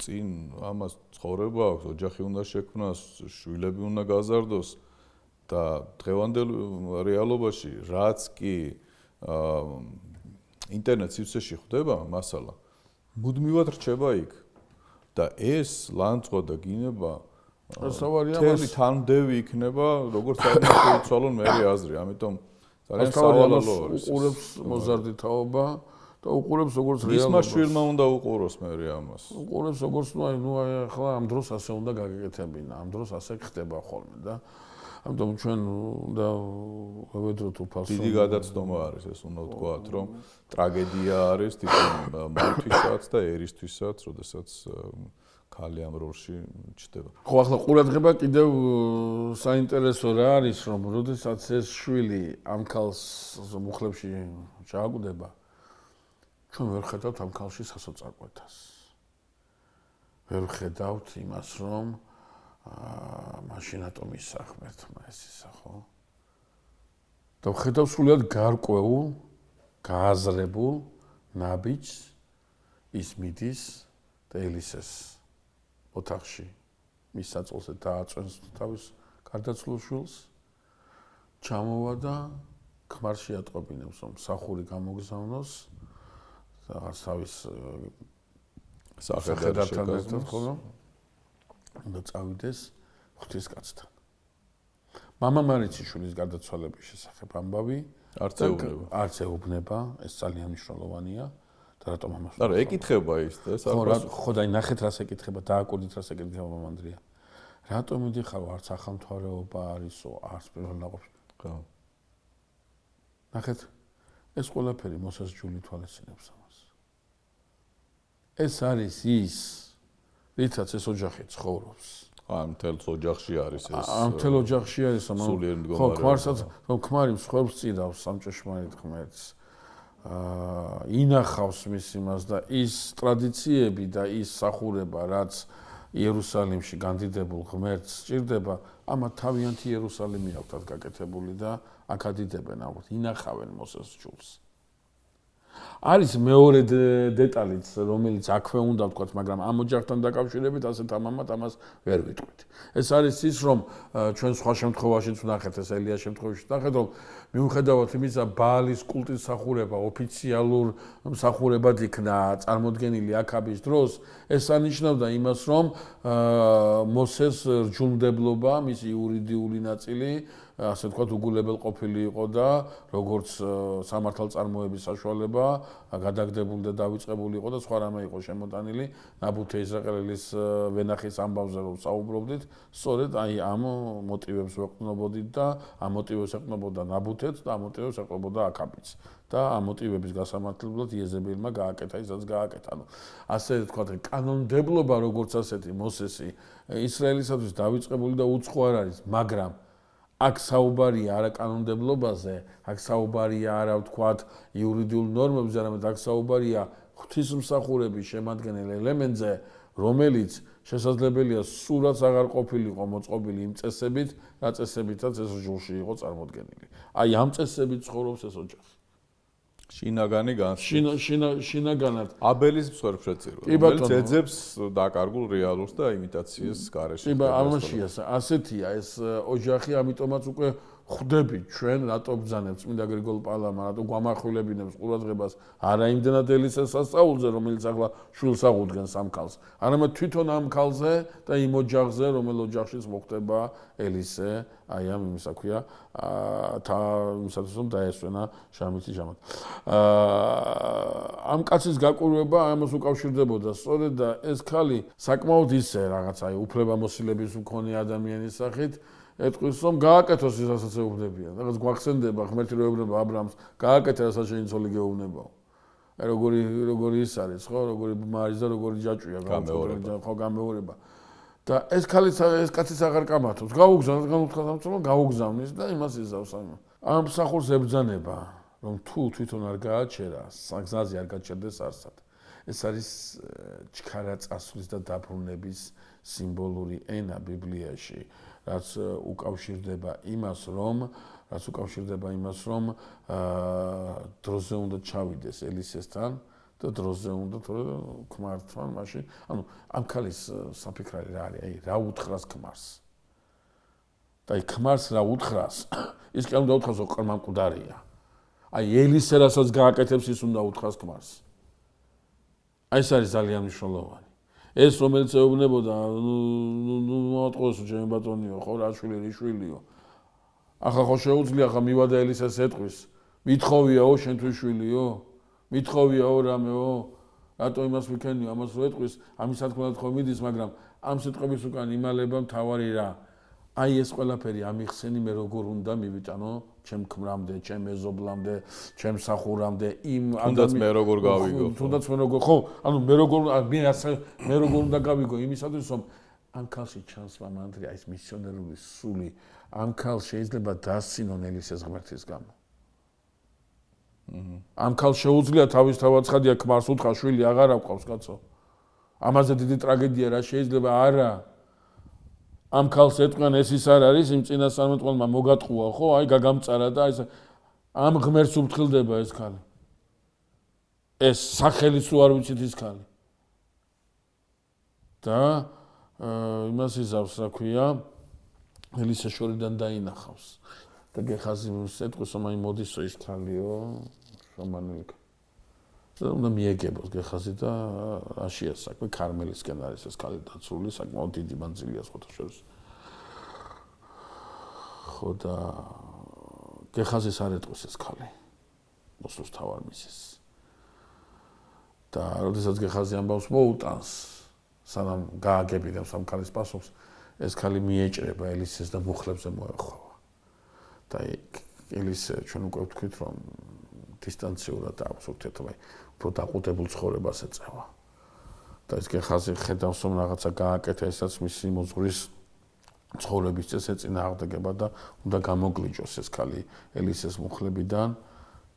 წინ ამას ცხოვრება აქვს, ოჯახი უნდა შექმნას, შვილები უნდა გაზარდოს და დღევანდელ რეალობაში რაც კი ინტერნეტ სივრცეში ხდება მასალა მუდმივად რჩება იქ და ეს ლანძღვა და გინება მთელი თანმდევი იქნება, როგორც წარმოიცვალონ მერი აზრი, ამიტომ ძალიან სავალალო არის. უყურებს მოზარდი თაობა და უყურებს როგორც რეალობას. მისმა შვილმა უნდა უყუროს მერი ამას. უყურებს როგორც ნუ ახლა ამ დროს ასე უნდა გაგეკეთებინა, ამ დროს ასე ხდება ხოლმე და ამიტომ ჩვენ უნდა ვევედროთ უფალს. დიდი გადაცდომა არის ეს, უნდა ვთქვათ, რომ ტრაგედია არის თვითონ მათთვისაც და ერისთვისაც, როდესაც ქალი ამ როლში ჩდება. ხო, ახლა ყურადღება კიდევ საინტერესო რა არის, რომ როდესაც ეს შვილი ამ ქალს მუხლებში ჩააგდება, ჩვენ ვერ ხედავთ ამ ქალში სასოწარკვეთას. ვერ ხედავთ იმას, რომ მაშინ ატომ ისახმეთ ეს ისა, ხო? და ვხედავ სულად გარკვეულ, გააზრებულ ნაბიჯს ის მიდის და ელისეს ოთახში მის საწოლზე დააწვენს თავის გარდაცვლილ შვილს, ჩამოვა და ქმარში ატყობინებს, რომ მსახური გამოგზავნოს რაღაც თავის სახედართან ერთად, ხო? და წავიდეს ღვთისკაცთან. მამამ არ იცის შვილის გარდაცვალების შესახებ ამბავი, არც ეუბნება, ეს ძალიან მნიშვნელოვანია. და რატომ ამას? არა, ეკითხება ის და ხო, და ნახეთ რას ეკითხება, დააკვირდით რას ეკითხება მამამ ანდრია. რატომ მიდიხარ, არც ახალმთვარეობა არისო, არც პირველ ნაყოფში. ხო. ნახეთ, ეს ყველაფერი მოსას ჯული თვალესწინებს ამას. ეს არის ის, რითაც ეს ოჯახი ცხოვრობს. ამ მთელ ოჯახში არის ეს. ამ მთელ ოჯახში არის ამ ხო, ქმარსაც, რომ ქმარი მსხვერპლს წიდავს სამჭეშმარიტ ღმერთს. ინახავს მის იმას და ის ტრადიციები და ის სახურება, რაც იერუსალიმში განდიდებულ ღმერთს სჭირდება, ამა თავიანთი იერუსალიმი აქვთ გაკეთებული და აქ ადიდებენ აღვთ, ინახავენ მოსეს ჯულს. არის მეორე დეტალიც, რომელიც აქვე უნდა ვთქვათ, მაგრამ ამ ოჯახთან დაკავშირებით ასეთ ამამად ამას ვერ ვიტყვით. ეს არის ის, რომ ჩვენ სხვა შემთხვევაშიც ვნახეთ, ეს ელიას შემთხვევაში ვნახეთ, რომ მიუხედავად იმისა, ბაალის კულტის სახურება ოფიციალურ მსახურებად იქნა წარმოდგენილი აქაბის დროს, ეს ანიშნავდა იმას, რომ მოსეს რჯულმდებლობა, მისი იურიდიული ნაწილი ასე ვთქვათ, უგულებელ ყოფილი იყო და როგორც სამართალწარმოების საშუალება გადაგდებული და დავიწყებული იყო და სხვა რამე იყო შემოტანილი ნაბუთე ისრაელის ვენახის ამბავზე რომ საუბრობდით, სწორედ აი ამ მოტივებს ვეყნობოდით და ამ მოტივებს ეყნობოდა ნაბუთეც და ამ მოტივებს ეყნობოდა აკაბიც. და ამ მოტივების გასამართლებლად იეზებელმა გააკეთა ისაც გააკეთა. ანუ ასე ვთქვათ, კანონმდებლობა როგორც ასეთი მოსესი ისრაელისათვის დავიწყებული და უცხო არ არის, მაგრამ აქ საუბარია არა კანონმდებლობაზე, აქ საუბარია არა ვთქვათ იურიდიულ ნორმებზე, არამედ აქ საუბარია ღვთისმსახურების შემადგენელ ელემენტზე, რომელიც შესაძლებელია სულაც აღარ ყოფილიყო მოწყობილი იმ წესებით, რა წესებითაც ეს ჯულში იყო წარმოდგენილი. აი ამ წესებით ცხოვრობს ეს ოჯახი. შინაგანი შინაგანად აბელის მსხვერპლშეწირო, რომელიც ეძებს დაკარგულ რეალურს და იმიტაციის გარეშე. კი, ამაშია, ასეთია ეს ოჯახი, ამიტომაც უკვე ხვდებით ჩვენ რატო ბრძანებს წმინდა გრიგოლ პალამა, რატო გვამახვილებინებს ყურადღებას არა იმდენად ელისეს სასწაულზე, რომელიც ახლა შვილს აღუდგენს ამ ქალს, არამედ თვითონ ამ ქალზე და იმ ოჯახზე, რომელ ოჯახშიც მოხდება ელისე, აი ამ იმისა ქვია, იმისათვის რომ დაესვენა შამითი ჟამად. ამ კაცის გაკვირვება ამას უკავშირდებოდა სწორედ და ეს ქალი საკმაოდ ისე რაღაც აი უფლებამოსილების მქონე ადამიანის სახით ეთქვის რომ გააკეთოს ის რასაც ეუბნებიან. რაღაც გვახსენდება ღმერთი რო ეუბნება აბრაამს, გააკეთე რასაც შენი ცოლი გეუბნებაო. აი როგორი ის არის, ხო, როგორი მარის და როგორი ჯაჭვია გამეორება. და ეს კაციც აღარ კამათობს. გაუგზავნოს, განუთხარ სამწუხაროდ გაუგზავნის და იმას იზავს ამ. ამ მსახურს ებრძანება, რომ თუ თვითონ არ გააჩერა, გზაზე არ გაჩერდეს არსად. ეს არის ჩქარა წასვლის და დაბრუნების სიმბოლური ენა ბიბლიაში. რაც უკავშირდება იმას, რომ დროზე უნდა ჩავიდეს ელისესთან და დროზე უნდა ქმართან მაშინ. ანუ ამ ქალის საფიქრარი რა არის? აი რა უთხრას ქმარს? და აი ქმარს რა უთხრას? ის კი უნდა უთხრას, რომ ყრმა მკვდარია. აი ელისე რასაც გააკეთებს, ის უნდა უთხრას ქმარს. აი ეს არის ძალიან მნიშვნელოვანი. ეს რომელიც ეუბნებოდა, ნუ მოატყუეს ჩემი ბატონიო, ხო რა შვილიო. ახლა ხო შეუძლია ხა მივადა ელისეს ეტყვის. მithოვიაო შენთვის შვილიო? მithოვიაო რამეო? რატო იმას ვიქენიო, ამას რო ეტყვის, ამის სათქმელად ხო მიდის, მაგრამ ამ სიტყვების უკან იმალება მთავარი რა. აი ეს ყველაფერი ამიხსენი მე როგორ უნდა მივიტანო ჩემ ქმრამდე, ჩემ ეზობლამდე, ჩემ სახურამდე, იმ თუნდაც მე როგორ გავიგო. თუნდაც მე როგორ, ხო, ანუ მე როგორ უნდა გავიგო იმისათვის, რომ ამ ქალში ჩანს მამანდრი, აი ეს მისიონერული სული, ამ ქალს შეიძლება დასცინონ ელისეს ღმერთის გამო. ამ ქალს შეუძლია თავის თავაცხადია ქმარს უთხრა შვილი აღარ აქვს კაცო. ამაზე დიდი ტრაგედია რა შეიძლება არა. ამ ქალს ეტყვიან ეს ის არ არის იმ წინასწარმეტყველმა მოგატყუა ხო აი გაგამწარა და ეს ამ ღმერთს უფრთხილდება ეს ქალი ეს სახელიც უარ ვიცით ის ქალი და იმას იზავს რა ქვია ელისე შორიდან დაინახავს და გეხაზი ეტყვის რომ აი მოდისო ის ქალიო რომანელი და უნდა მიეგებოს გეხაზი და რაშია საქმე კარმელისკენ არის ეს ქალი დაცული საკმაოდ დიდი მანძილია სხვათა შორის ხო და გეხაზის არ ეტყვის ეს ქალი მოსულს თავარ მისის და როდესაც გეხაზი ამბავს მოუტანს სანამ გააგებინებს ამ ქალის პასუხს ეს ქალი მიეჭრება ელისეს და მუხლებზე მოეხვავა და ელისე ჩვენ უკვე ვთქვით რომ დისტანციურად აქვს ურთიერთობა უფრო დაყუდებულ ცხოვრებას ეწევა. და ეს გეხაზი ხედავს რომ რაღაცა გააკეთა ესაც მისი მოძღვრის ცხოვრების წესს ეწინააღმდეგება და უნდა გამოგლიჯოს ეს ქალი ელისეს მუხლებიდან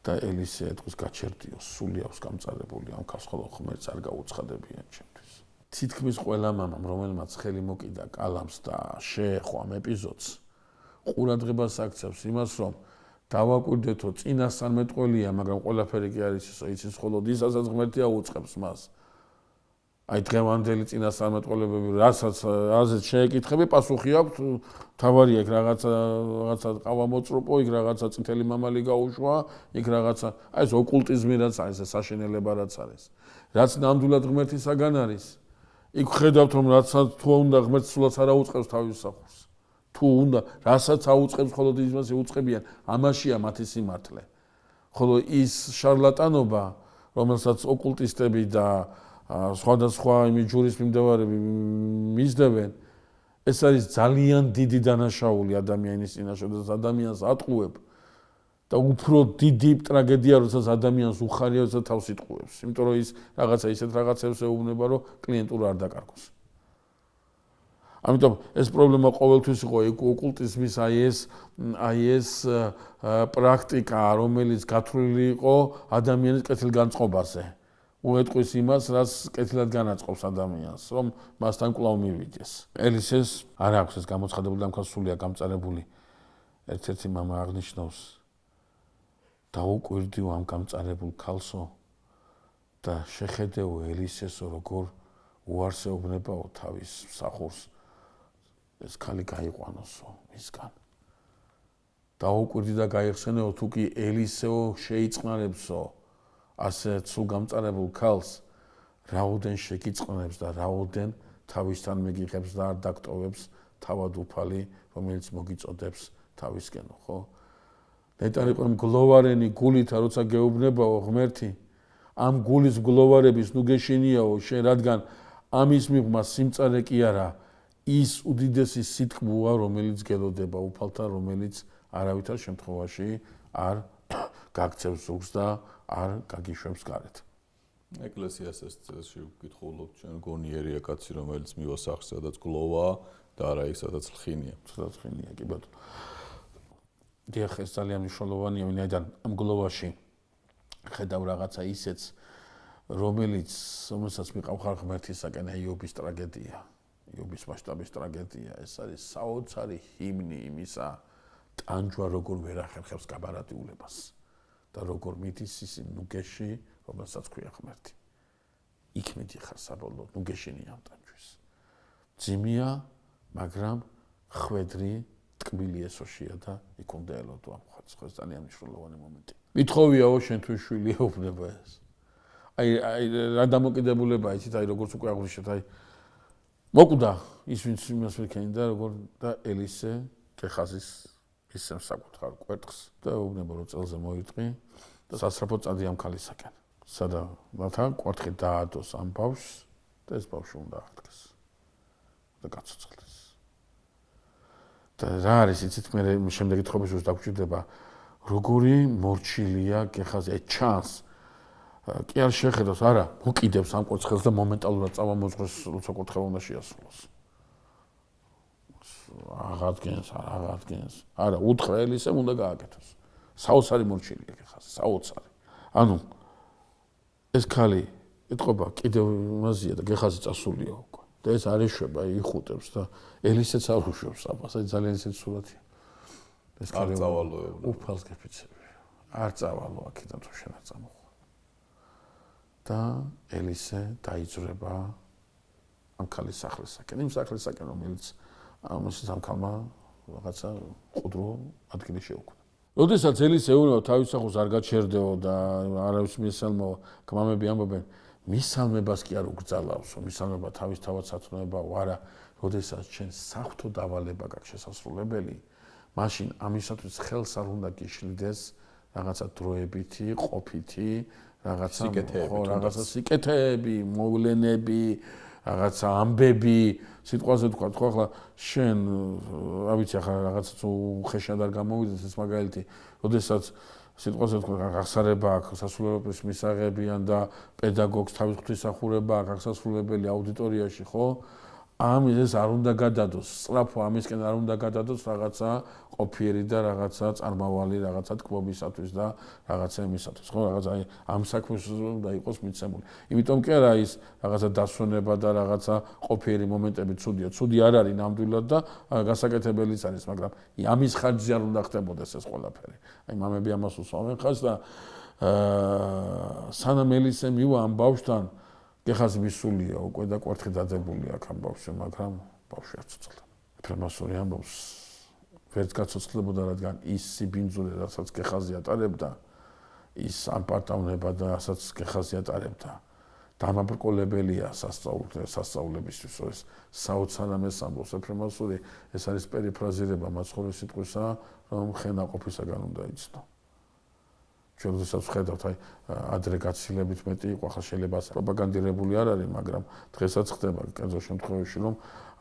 და ელისე ეთქვის გაჩერდიოს სული აქვს გამწარებული ამ ქალს ხოლო ღმერთს არ გაუცხადებიან ჩემთვის. თითქმის ყველა მამამ რომელმაც ხელი მოკიდა კალამს და შეეხო ამ ეპიზოდს ყურადღებას აქცევს იმას რომ დავაკვირდეთო წინასწარმეტყველია, მაგრამ ყველაფერი კი არის ისო, იცის მხოლოდ ისაც ღმერთი აუწყებს მას. აი დღევანდელი წინასწარმეტყველებები, რასაც აზეთ შეეკითხები, პასუხი აქვს, თავარი აქვს რაღაცა ყავამოწროპო, იქ რაღაცა წითელი მამალი გაუშვა, იქ რაღაცა, აი ეს ოკულტიზმი რაც არის, ეს საშენელება რაც არის. რაც ნამდვილად ღმერთისაგან არის, იქ ხედავთ რომ რაც თუ უნდა ღმერთს სულაც არ აუწყებს თავის სახურს. თუ უნდა რასაც აუწყებს მხოლოდ იმას ეუწყებიან ამაშია მათი სიმართლე ხოლო ის შარლატანობა რომელსაც ოკულტისტები და სხვადასხვა იმის ჯურის მიმდევარები მისდევენ ეს არის ძალიან დიდი დანაშაული ადამიანის წინაშე და ადამიანს ატყუებ და უფრო დიდი ტრაგედია როდესაც ადამიანს უხარია როდესაც თავს იტყუებს იმიტომ რომ ის რაღაცა ისეთ რაღაცებს ეუბნება რომ კლიენტურა არ დაკარგოს ამიტომ ეს პრობლემა ყოველთვის იყო ოკულტიზმის აი ეს პრაქტიკა რომელიც გათვლილი იყო ადამიანის კეთილგანწყობაზე უეტყვის იმას რაც კეთილად განაწყობს ადამიანს რომ მასთან კვლავ მივიდეს ელისეს არ აქვს ეს გამოცხადებული და ამქაც სულია გამწარებული ერთ-ერთი მამა აღნიშნავს დაუკვირდიო ამ გამწარებულ ქალსო და შეხედეო ელისესო როგორ უარსეობნებაო თავის მსახურს ეს ქალი გაიყვანოსო მისგან დაუკვირდი და გაიხსენეო თუ კი ელისეო შეიწყნარებსო ასე სულ გამწარებულ ქალს რაოდენ შეგიწყნებს და რაოდენ თავისთან მიგიღებს და არ დაგტოვებს თავად უფალი რომელიც მოგიწოდებს თავისკენ ხო ნეტარი ყო მგლოვარენი გულითა როცა გეუბნებაო ღმერთი ამ გულის მგლოვარების ნუ გეშინიაო შენ რადგან ამის მიღმა სიმწარე კი არა ის უდიდესი სიტყვაა რომელიც გელოდება უფალთან რომელიც არავითარ შემთხვევაში არ გაგცევს ზურგს და არ გაგიშვებს გარეთ ეკლესიას ეს წესში ვკითხულობთ ჩვენ გონიერია კაცი რომელიც მივასახს სადაც გლოვა და არა ის სადაც ლხინია სადაც ლხინია კი ბატონო დიახ ეს ძალიან მნიშვნელოვანია ვინაიდან ამ გლოვაში ხედავ რაღაცა ისეც რომელსაც მიყავხარ ღმერთისაკენ იობის ტრაგედია იობის მასშტაბის ტრაგედია ეს არის საოცარი ჰიმნი იმისა ტანჯვა როგორ ვერ ახერხებს გაბარატიულებას და როგორ მიდის ის ნუგეში რომელსაც ქვია ღმერთი იქ მიდიხარ საბოლოოდ ნუგეშინია ამ ტანჯვის ძიმია მაგრამ ხვედრი ტკბილი ესოშია და იქ უნდა ელოდო ამ ხალხს ეს ძალიან მნიშვნელოვანი მომენტი მithოვიაო შენთვის შვილი ეუბნება ეს აი რა დამოკიდებულებაა იცით აი როგორც უკვე აღვნიშნეთ აი მოკვდა ის ვინც იმას ვიქენდა როგორ და ელისე კეხაზის ისემ საკუთარ კვერთხს და ეუბნება რომ წელზე მოიტყვი და სასწრაფო წადი ამ ქალისაკენ სადა მათთან კვერთხი დაადოს ამ ბავშვს და ეს ბავშვი უნდა აღდგეს და გაცოცხლდეს და რა არის იცით მე შემდეგი თხრობის დროს დაგჭირდება როგორი მორჩილია კეხაზი აი ჩანს კი არ შეხედავს არა მოკიდებს ამ კვერცხს და მომენტალურად წავამოძღვის როცა კვერთხი უნდა შეასრულოს აღადგენს არა უთხრა ელისემ უნდა გააკეთოს საოცარი მორჩილია კეხაზი საოცარი ანუ ეს ქალი ეთყობა კიდევ იმაზია და კეხაზი წასულია უკვე და ეს არ ეშვება იხუტებს და ელისეც არ უშვებს აბას აი ძალიან ისეთი სურათია ეს არ წავალო უფალს გეფიცები არ წავალო აქედან თუ შენ არ წამოხ და ელისე დაიძრება ამ ქალის სახლისაკენ იმ სახლისაკენ რომელიც ამის ამ ქალმა რაღაცა ყუდრო ადგილი შეუქმნა. როდესაც ელისე ეუბნება თავის სახლს არ გაჩერდეო და არავის მისალმო კმამები ამბობენ მისალმებას კი არ უგრძალავსო მისალმება თავის თავად სათნოებაო არა როდესაც ჩვენ საღვთო დავალება გაქვს შესასრულებელი მაშინ ამისათვის ხელს არ უნდა გიშლიდეს რაღაცა დროებითი ყოფითი რაღაცა სიკეთეები მოვლენები რაღაცა ამბები სიტყვაზე თქვა ხო ახლა შენ რა ვიცი ახლა რაღაცა თუ ხეშად არ გამოვიდეს ეს მაგალითი როდესაც სიტყვაზე თქვა აღსარება აქვს სასულიერობის მისაღებიან და პედაგოგს თავის ღვთისმსახურება აქვს აღსასრულებელი აუდიტორიაში ხო ამის ეს არ უნდა გადადოს სწრაფო ამისკენ არ უნდა გადადოს რაღაცა ყოფიერი და რაღაცა წარმავალი რაღაცა თქმობისათვის და რაღაცა იმისათვის ხო რაღაცა აი ამ საქმეს უნდა იყოს მიცემული იმიტომ კი არა ის რაღაცა დასვენება და რაღაცა ყოფიერი მომენტები ცუდია ცუდი არ არის ნამდვილად და გასაკეთებელიც არის მაგრამ ამის ხარჯზე არ უნდა ხდებოდეს ეს ყველაფერი აი მამები ამას უსვამენ ხას და სანამ ელისე მივა ამ ბავშვთან კეხაზი მისულია უკვე და კვერთხი დადებული აქ ამ ბავშვზე მაგრამ ბავშვი არ ცოცხლდა ეფრემასური ამბობს ვერც გაცოცხლებოდა რადგან ის სიბინძურე რასაც კეხაზი ატარებდა ის ამ პარტავნება და რასაც კეხაზი ატარებდა დამაბრკოლებელია სასწავლებისთვის, ეს საოცარამე სამბოს ეფრემასური, ეს არის პერიფრაზირება მაცხოვრის სიტყვისა, რომ ხენაყოფისაგან უნდა იცნო. ჩვენ როდესაც ვხედავთ, ადრე გაცილებით მეტი იყო, ახლა შეიძლება პროპაგანდირებული არ არის, მაგრამ დღესაც ხდება კერძო შემთხვევაში, რომ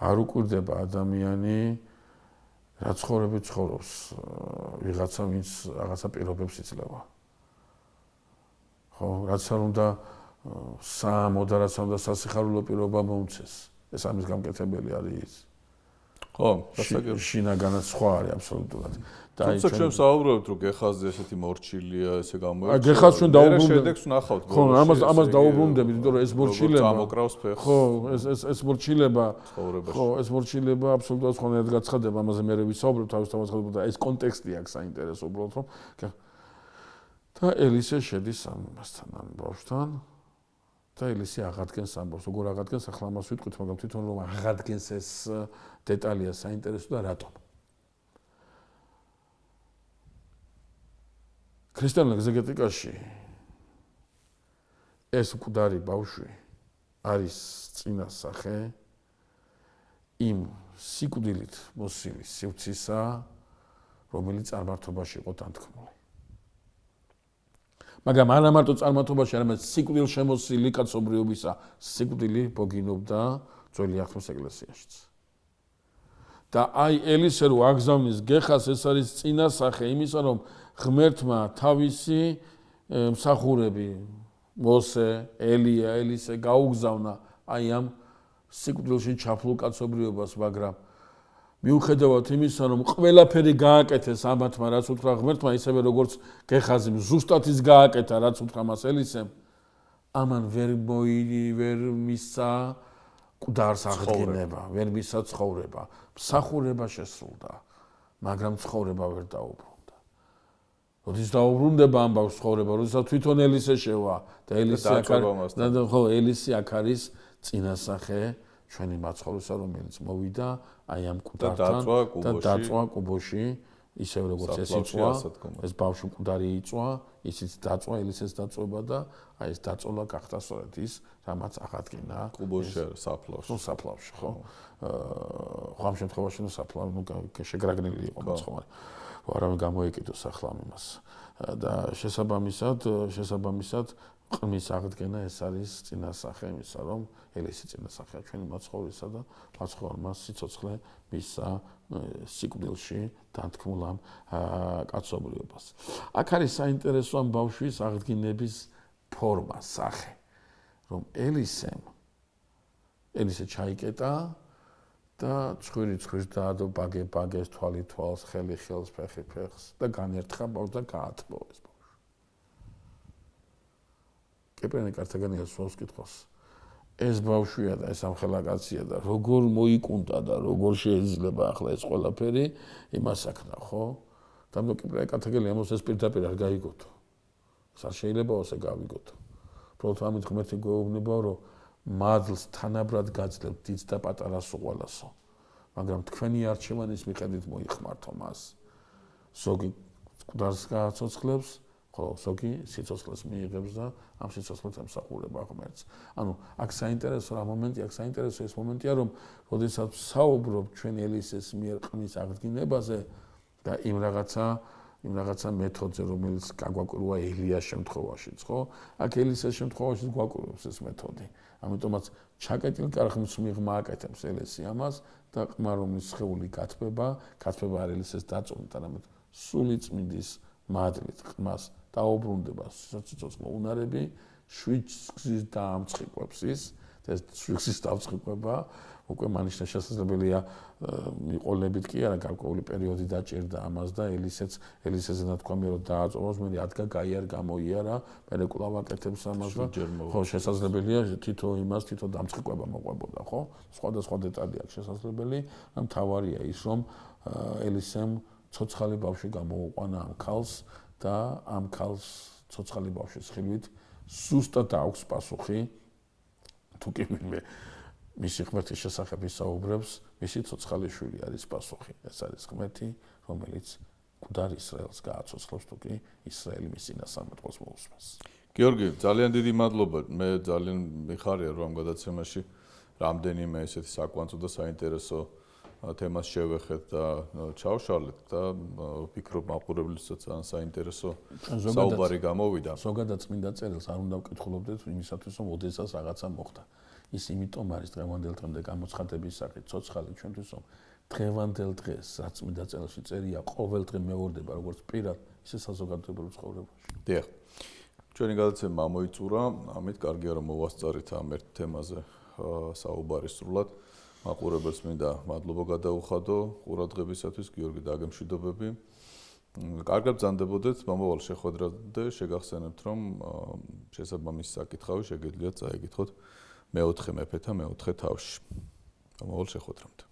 არ უკვირდება ადამიანი რა ცხოვრებით ცხოვრობს, ვიღაცა ვინც რაღაცა პირობებს იძლევა. ხო, რაც არ უნდა საამო და რაც არ უნდა სასიხარულო პირობა მოუწეს. ეს ამის გამკეთებელი არის ის. ხო, გასაგებია. შინაგანაც სხვა არის აბსოლუტურად. თუმცა ჩვენ საუბრობთ, რომ გეხაზზე ესეთი მორჩილია, ესე გამოიწვია. გეხაზ ჩვენ დაუბრუნდებით. შედეგს ვნახავთ. ხო, ამას დაუბრუნდებით, იმიტომ რომ ეს მორჩილება ამოკრავს ფეხს. ხო, ეს მორჩილება ცხოვრებაში. ხო, ეს მორჩილება აბსოლუტურად სხვანაირად გაცხადება, ამაზე მე ვისაუბრებ თავისთავად და ეს კონტექსტი აქვს საინტერესო უბრალოდ რომ და ელისე შედის ამასთან ამ ბავშვთან და ელისე აღადგენს ამბობს, როგორ აღადგენს, ახლა ამას ვიტყვით, მაგრამ თვითონ რომ აღადგენს ეს დეტალია საინტერესო და რატომ. ქრისტიანულ ეგზეგეტიკაში ეს მკვდარი ბავშვი არის წინასახე იმ სიკვდილით მოსილი სივრცისა, რომელიც წარმართობაში იყო თანთქმული. მაგრამ არა მარტო წარმართობაში, არამედ სიკვდილ შემოსილი კაცობრიობისა სიკვდილი ბოგინობდა ძველი აღთქმის ეკლესიაშიც. და აი ელისე რო აგზავნის გეხას, ეს არის წინასახე იმისა, რომ ღმერთმა თავისი მსახურები მოსე, ელია, ელისე გაუგზავნა აი ამ სიკვდილში ჩაფლულ კაცობრიობას, მაგრამ მიუხედავად იმისა, რომ ყველაფერი გააკეთეს ამათმა, რაც უთხრა ღმერთმა, ისევე როგორც გეხაზიმ ზუსტად ის გააკეთა, რაც უთხრა მას ელისემ, ამან ვერ მისცა მკვდარს აღდგენება, ვერ მისცა ცხოვრება, მსახურება შესრულდა, მაგრამ ცხოვრება ვერ დაუბრუნდა. როდის დაუბრუნდება ამბავს ცხოვრება, როდესაც თვითონ ელისე შევა და ელისე აქ არის წინასახე ჩვენი მაცხოვრისა, რომელიც მოვიდა აი ამ მკვდართან და დაწვა კუბოში, ისევე როგორც ეს იწვა, ეს ბავშვი მკვდარი იწვა, ისიც დაწვა, ელისეს დაწვა და აი ეს დაწოლა გახდა სწორედ ის, რამაც აღადგინა კუბოში საფლავში. ნუ საფლავში, ხო? ხო ამ შემთხვევაში ნუ საფლავი, ნუ შეგრაგნილი იყო მაცხოვარი. არავინ გამოეკიდოს ახლა იმას. და შესაბამისად ყმის აღდგენა ეს არის წინასახე იმისა, რომ ელისი წინასახეა ჩვენი მაცხოვრისა და მაცხოვრმა სიცოცხლე მისცა სიკვდილში თანთქმულ ამ კაცობრიობას. აქ არის საინტერესო ამ ბავშვის აღდგინების ფორმა, სახე, რომ ელისე ჩაიკეტა და ცხვირი ცხვირს დაადო, ბაგე ბაგეს, თვალი თვალს, ხელი ხელს, ფეხი ფეხს და განერთხა ბავშვს და გაათბო ეს ბავშვი. კეპრენი კარტაგენია სულს კითხავს. ეს ბავშვია და ეს ამხელაკაცია და როგორ მოიკუნდა და როგორ შეიძლება ახლა ეს ყველაფერი იმას აქნა, ხო? და კეპრენი კარტაგენია ამას ეს პირდაპირ არ გაიგოთო. არ შეიძლება ასე გავიგოთო. უბრალოდ ამით ღმერთი გვეუბნება, რომ მადლს თანაბრად გაძლევთ დიდს და პატარას უყოლასო. მაგრამ თქვენი არჩევანის მიხედვით მოიხმართო მას. ზოგი მკვდარს გააცოცხლებს, ხოლო ზოგი სიცოცხლეს მიიღებს და ამ სიცოცხლეს ემსახურება ღმერთს. ანუ აქ საინტერესო რა მომენტია, აქ საინტერესო ეს მომენტია, რომ როდესაც საუბრობ ჩვენ ელისეს მიერ ყმის აღდგინებაზე და იმ რაღაცა მეთოდზე, რომელიც გაგვაკვირვა ელიას შემთხვევაშიც, ხო? აქ ელისეს შემთხვევაშიც გვაკვირვებს ეს მეთოდი. ამიტომაც ჩაკეტილ კარხმის მიღმა აკეთებს ელისი ამას და ყმა რომლის სხეული გათბება არ ელისეს დაწონით, არამედ სული წმინდის მადლით ყმას დაუბრუნდება სიცოცხლე უნარები, შვიდს დაამწყიყვებს ის და ეს შვიდს დამწყიყვება უკვე მანიშნა შესაძლებელია მიყოლებით კი არა გარკვეული პერიოდი დაჭერდა ამას და ელისეზე თქვა მე რომ დააწოვოს, მე ადგა გაიარ გამოიარა, მე კვლავ აკეთებს ამას და ხო შესაძლებელია თითო დამწყიყვება მოყვებოდა, ხო? სხვადასხვა დეტალი აქვს შესაძლებელი, ან თავარია ის რომ ელისემ ცოცხალი ბავშვი გამოუყვანა ამ ქალს და ამ ქალს ცოცხალი ბავშვის ხილვით ზუსტად აქვს პასუხი თუ კი მე მისი ღმერთის შესახებ ისაუბრებს, მისი ცოცხალი შვილი არის პასუხი. ეს არის ღმერთი, რომელიც მკვდარ ისრაელს გააცოცხლებს, თუ კი ისრაელი მის წინასწარმეტყველს მოусმენს. გიორგი, ძალიან დიდი მადლობა. მე ძალიან მიხარია რომ ამ გადაცემაში რამდენიმე ესეთი საკვანძო და საინტერესო თემას შევეხეთ და ჩავშალეთ და ვფიქრობ მაყურებლისთვისაც ძალიან საინტერესო საუბარი გამოვიდა. ზოგადად წმინდა წერილს არ უნდა ვკითხულობდეთ იმისათვის რომ ოდესას რაღაცა მოხდა. ის იმიტომ არის დღევანდელ დღემდე გამოცხადების სახით ცოცხალი ჩვენთვის რომ დღევანდელ დღეს რაც წმინდა წერილში წერია ყოველ დღე მეორდება როგორც პირად ისე საზოგადოებრივ ცხოვრებაში. დიახ. ჩვენი გადაცემა მოიწურა, ამით კარგია რომ მოვასწარით ამ ერთ თემაზე საუბარი სრულად. მაყურებელს მინდა მადლობა გადაუხადო ყურადღებისათვის, გიორგი, დაგემშვიდობები. კარგად ბრძანდებოდეთ მომავალ შეხვედრაზე, შეგახსენებთ რომ შესაბამისი საკითხავი შეგიძლიათ წაიკითხოთ მეოთხე მეფეთა მეოთხე თავში. მომავალ შეხვედრამდე.